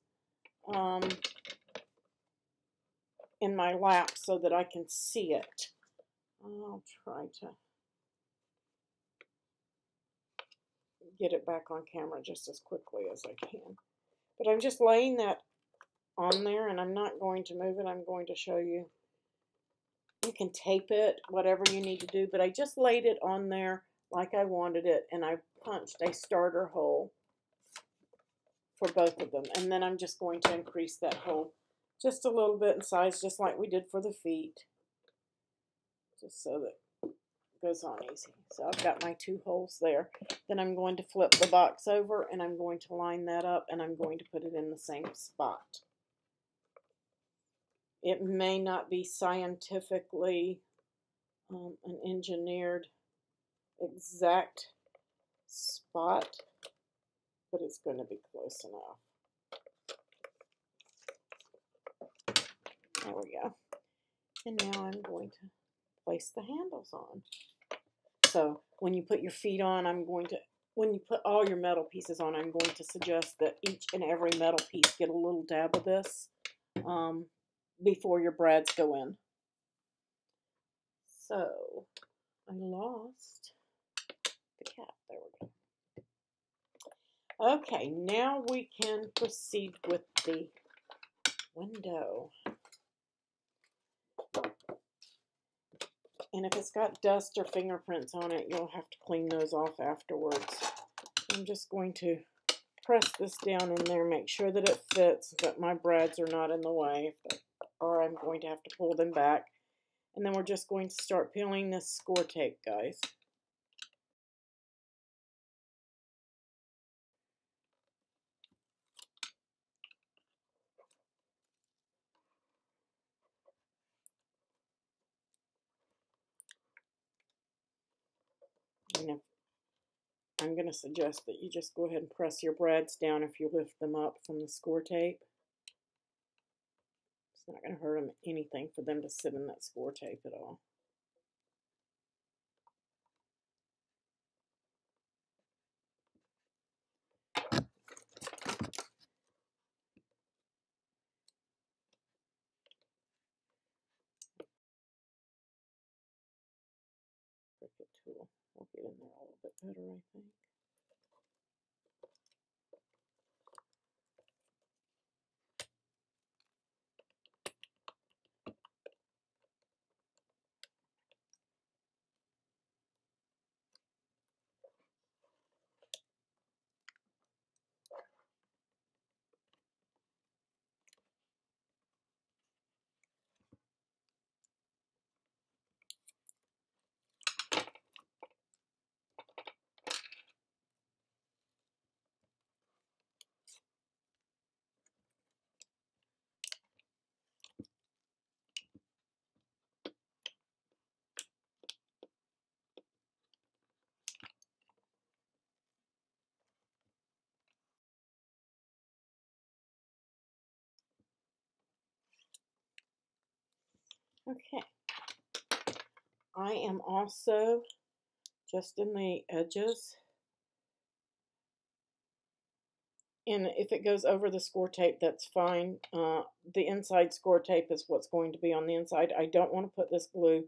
in my lap so that I can see it. I'll try to get it back on camera just as quickly as I can. But I'm just laying that on there, and I'm not going to move it. I'm going to show you. You can tape it, whatever you need to do, but I just laid it on there like I wanted it, and I punched a starter hole for both of them. And then I'm just going to increase that hole just a little bit in size, just like we did for the feet, just so that it goes on easy. So I've got my 2 holes there. Then I'm going to flip the box over, and I'm going to line that up, and I'm going to put it in the same spot. It may not be scientifically an engineered exact spot, but it's going to be close enough. There we go. And now I'm going to place the handles on. So when you put your feet on, when you put all your metal pieces on, I'm going to suggest that each and every metal piece get a little dab of this before your brads go in. So I lost the cap. There we go. Okay, now we can proceed with the window. And if it's got dust or fingerprints on it, you'll have to clean those off afterwards. I'm just going to press this down in there, make sure that it fits, that my brads are not in the way, or I'm going to have to pull them back. And then we're just going to start peeling this score tape, guys. And I'm going to suggest that you just go ahead and press your brads down if you lift them up from the score tape. It's not going to hurt them anything for them to sit in that score tape at all. Cricut tool will get in there a little bit better, I think. Okay. I am also just in the edges, and if it goes over the score tape, that's fine. The inside score tape is what's going to be on the inside. I don't want to put this glue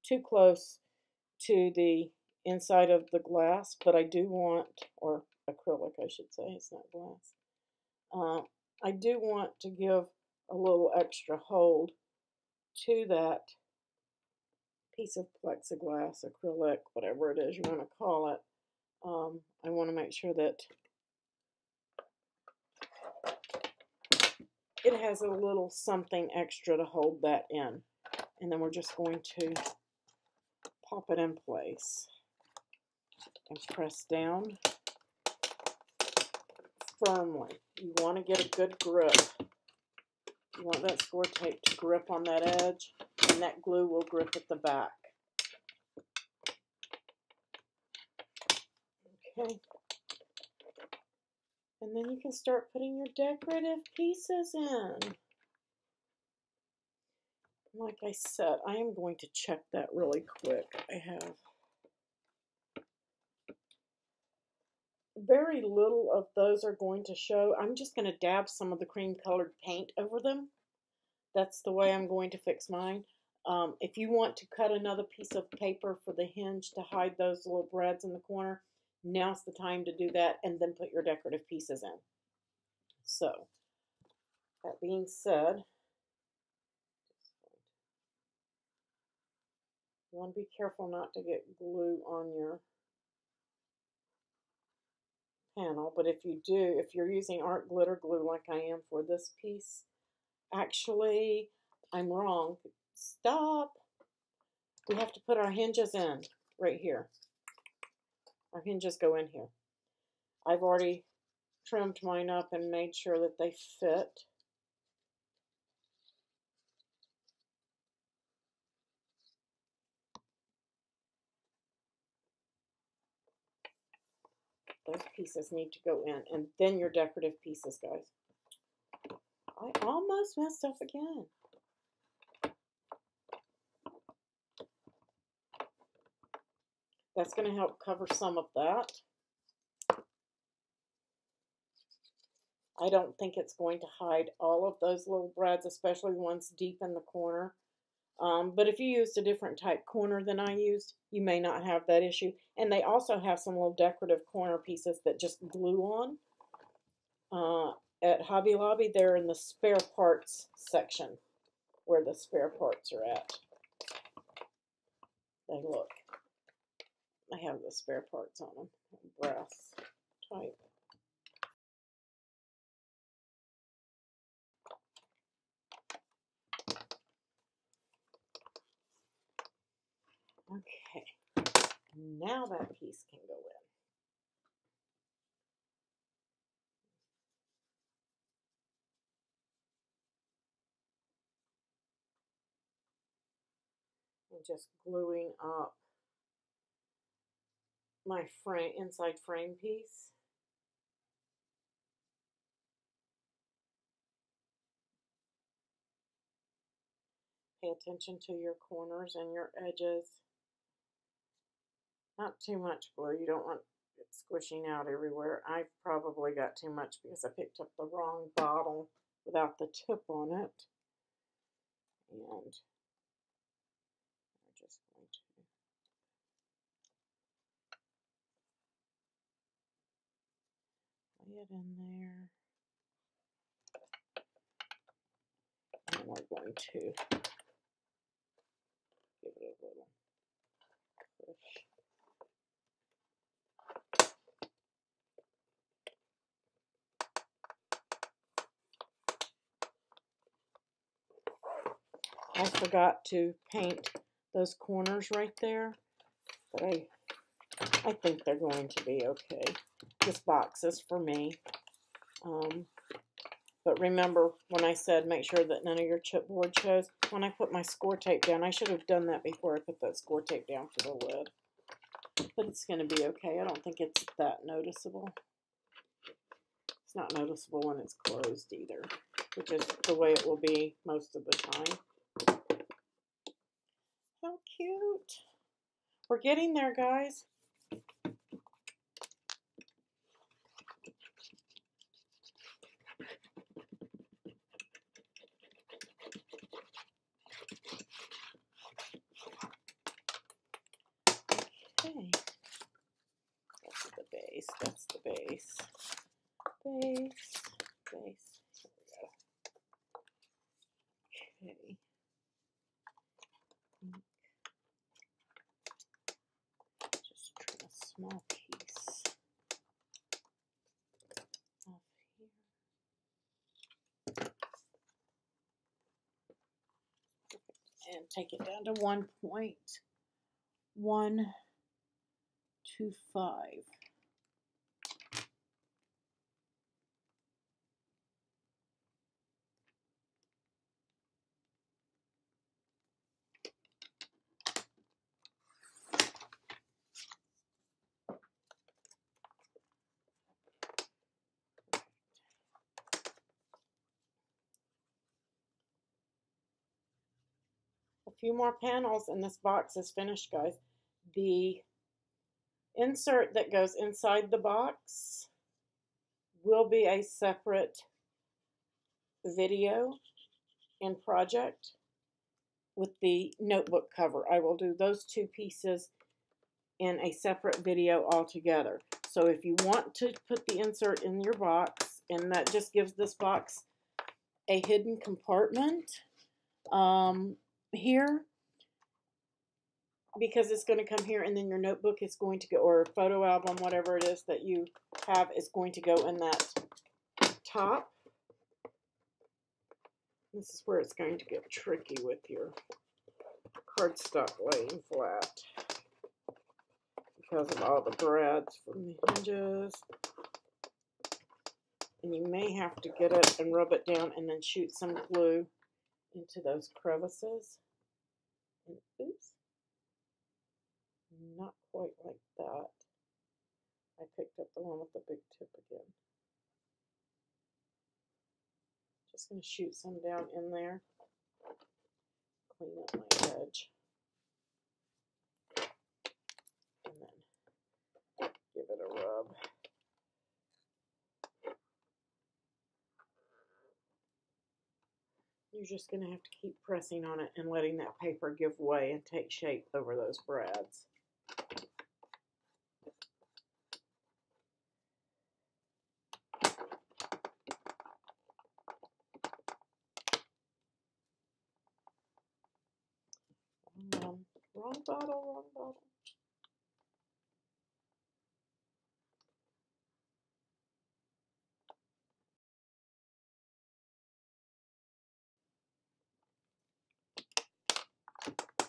too close to the inside of the glass, but I do want, or acrylic I should say, it's not glass. I do want to give a little extra hold to that piece of plexiglass, acrylic, whatever it is you want to call it. I want to make sure that it has a little something extra to hold that in. And then we're just going to pop it in place and press down firmly. You want to get a good grip. You want that score tape to grip on that edge, and that glue will grip at the back. Okay. And then you can start putting your decorative pieces in. Like I said, I am going to check that really quick. I have very little of those are going to show. I'm just going to dab some of the cream colored paint over them. That's the way I'm going to fix mine. If you want to cut another piece of paper for the hinge to hide those little brads in the corner, now's the time to do that, and then put your decorative pieces in. So, that being said, you want to be careful not to get glue on your panel, but if you do, if you're using art glitter glue like I am for this piece, actually, I'm wrong. Stop. We have to put our hinges in right here. Our hinges go in here. I've already trimmed mine up and made sure that they fit. Those pieces need to go in, and then your decorative pieces, guys. I almost messed up again. That's going to help cover some of that. I don't think it's going to hide all of those little brads, especially ones deep in the corner. But if you used a different type corner than I used, you may not have that issue. And they also have some little decorative corner pieces that just glue on. At Hobby Lobby, they're in the spare parts section, where the spare parts are at. They look. I have the spare parts on them, brass type. Okay, now that piece can go in. I'm just gluing up my frame, inside frame piece. Pay attention to your corners and your edges. Not too much glue. You don't want it squishing out everywhere. I've probably got too much because I picked up the wrong bottle without the tip on it. And I'm just going to lay it in there. And we're going to give it a little push. I forgot to paint those corners right there, but I think they're going to be okay. This box is for me. But remember when I said make sure that none of your chipboard shows? When I put my score tape down, I should have done that before I put that score tape down for the lid. But it's going to be okay. I don't think it's that noticeable. It's not noticeable when it's closed either, which is the way it will be most of the time. How cute. We're getting there, guys. Okay. That's the base. That's the base. Base. Base. There we go. Okay. Just trim a small piece off here. And take it down to 1.125. A few more panels and this box is finished, guys. The insert that goes inside the box will be a separate video and project with the notebook cover. I will do those two pieces in a separate video altogether. So if you want to put the insert in your box, and that just gives this box a hidden compartment here, because it's going to come here and then your notebook is going to go, or photo album, whatever it is that you have, is going to go in that top. This is where it's going to get tricky with your cardstock laying flat because of all the brads from the hinges. And you may have to get it and rub it down and then shoot some glue into those crevices. And oops, not quite like that. I picked up the one with the big tip again. Just going to shoot some down in there. Clean up my edge. And then give it a rub. You're just going to have to keep pressing on it and letting that paper give way and take shape over those brads. Wrong bottle, wrong bottle.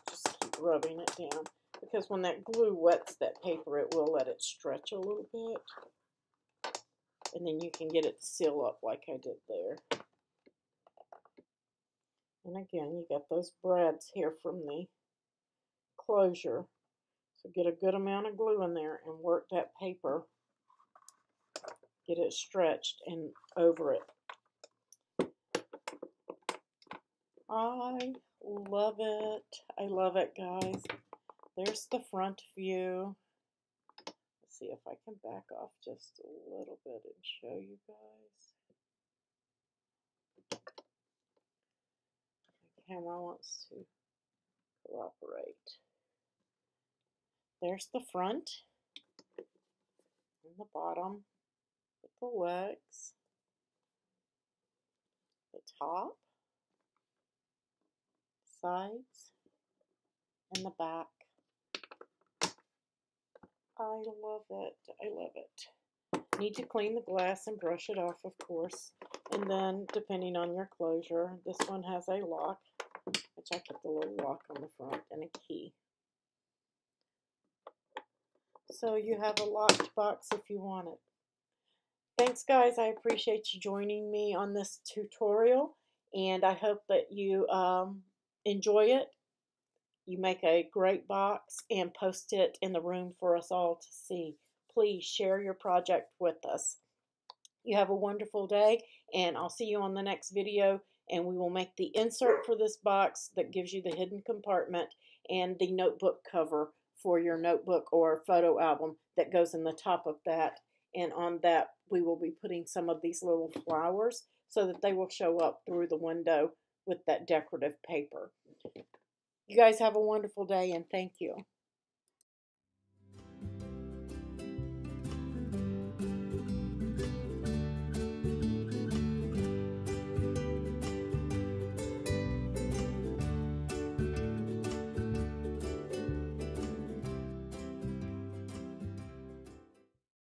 Just keep rubbing it down, because when that glue wets that paper, it will let it stretch a little bit. And then you can get it to seal up like I did there. And again, you got those brads here from the closure. So get a good amount of glue in there and work that paper. Get it stretched and over it. I love it. I love it, guys. There's the front view. Let's see if I can back off just a little bit and show you guys. My camera wants to cooperate. There's the front and the bottom with the legs, the top, sides, and the back. I love it. I love it. Need to clean the glass and brush it off, of course. And then, depending on your closure, this one has a lock, which I put the little lock on the front, and a key. So you have a locked box if you want it. Thanks, guys. I appreciate you joining me on this tutorial, and I hope that you enjoy it. You make a great box and post it in the room for us all to see. Please share your project with us. You have a wonderful day, and I'll see you on the next video, and we will make the insert for this box that gives you the hidden compartment and the notebook cover for your notebook or photo album that goes in the top of that. And on that, we will be putting some of these little flowers so that they will show up through the window with that decorative paper. You guys have a wonderful day, and thank you.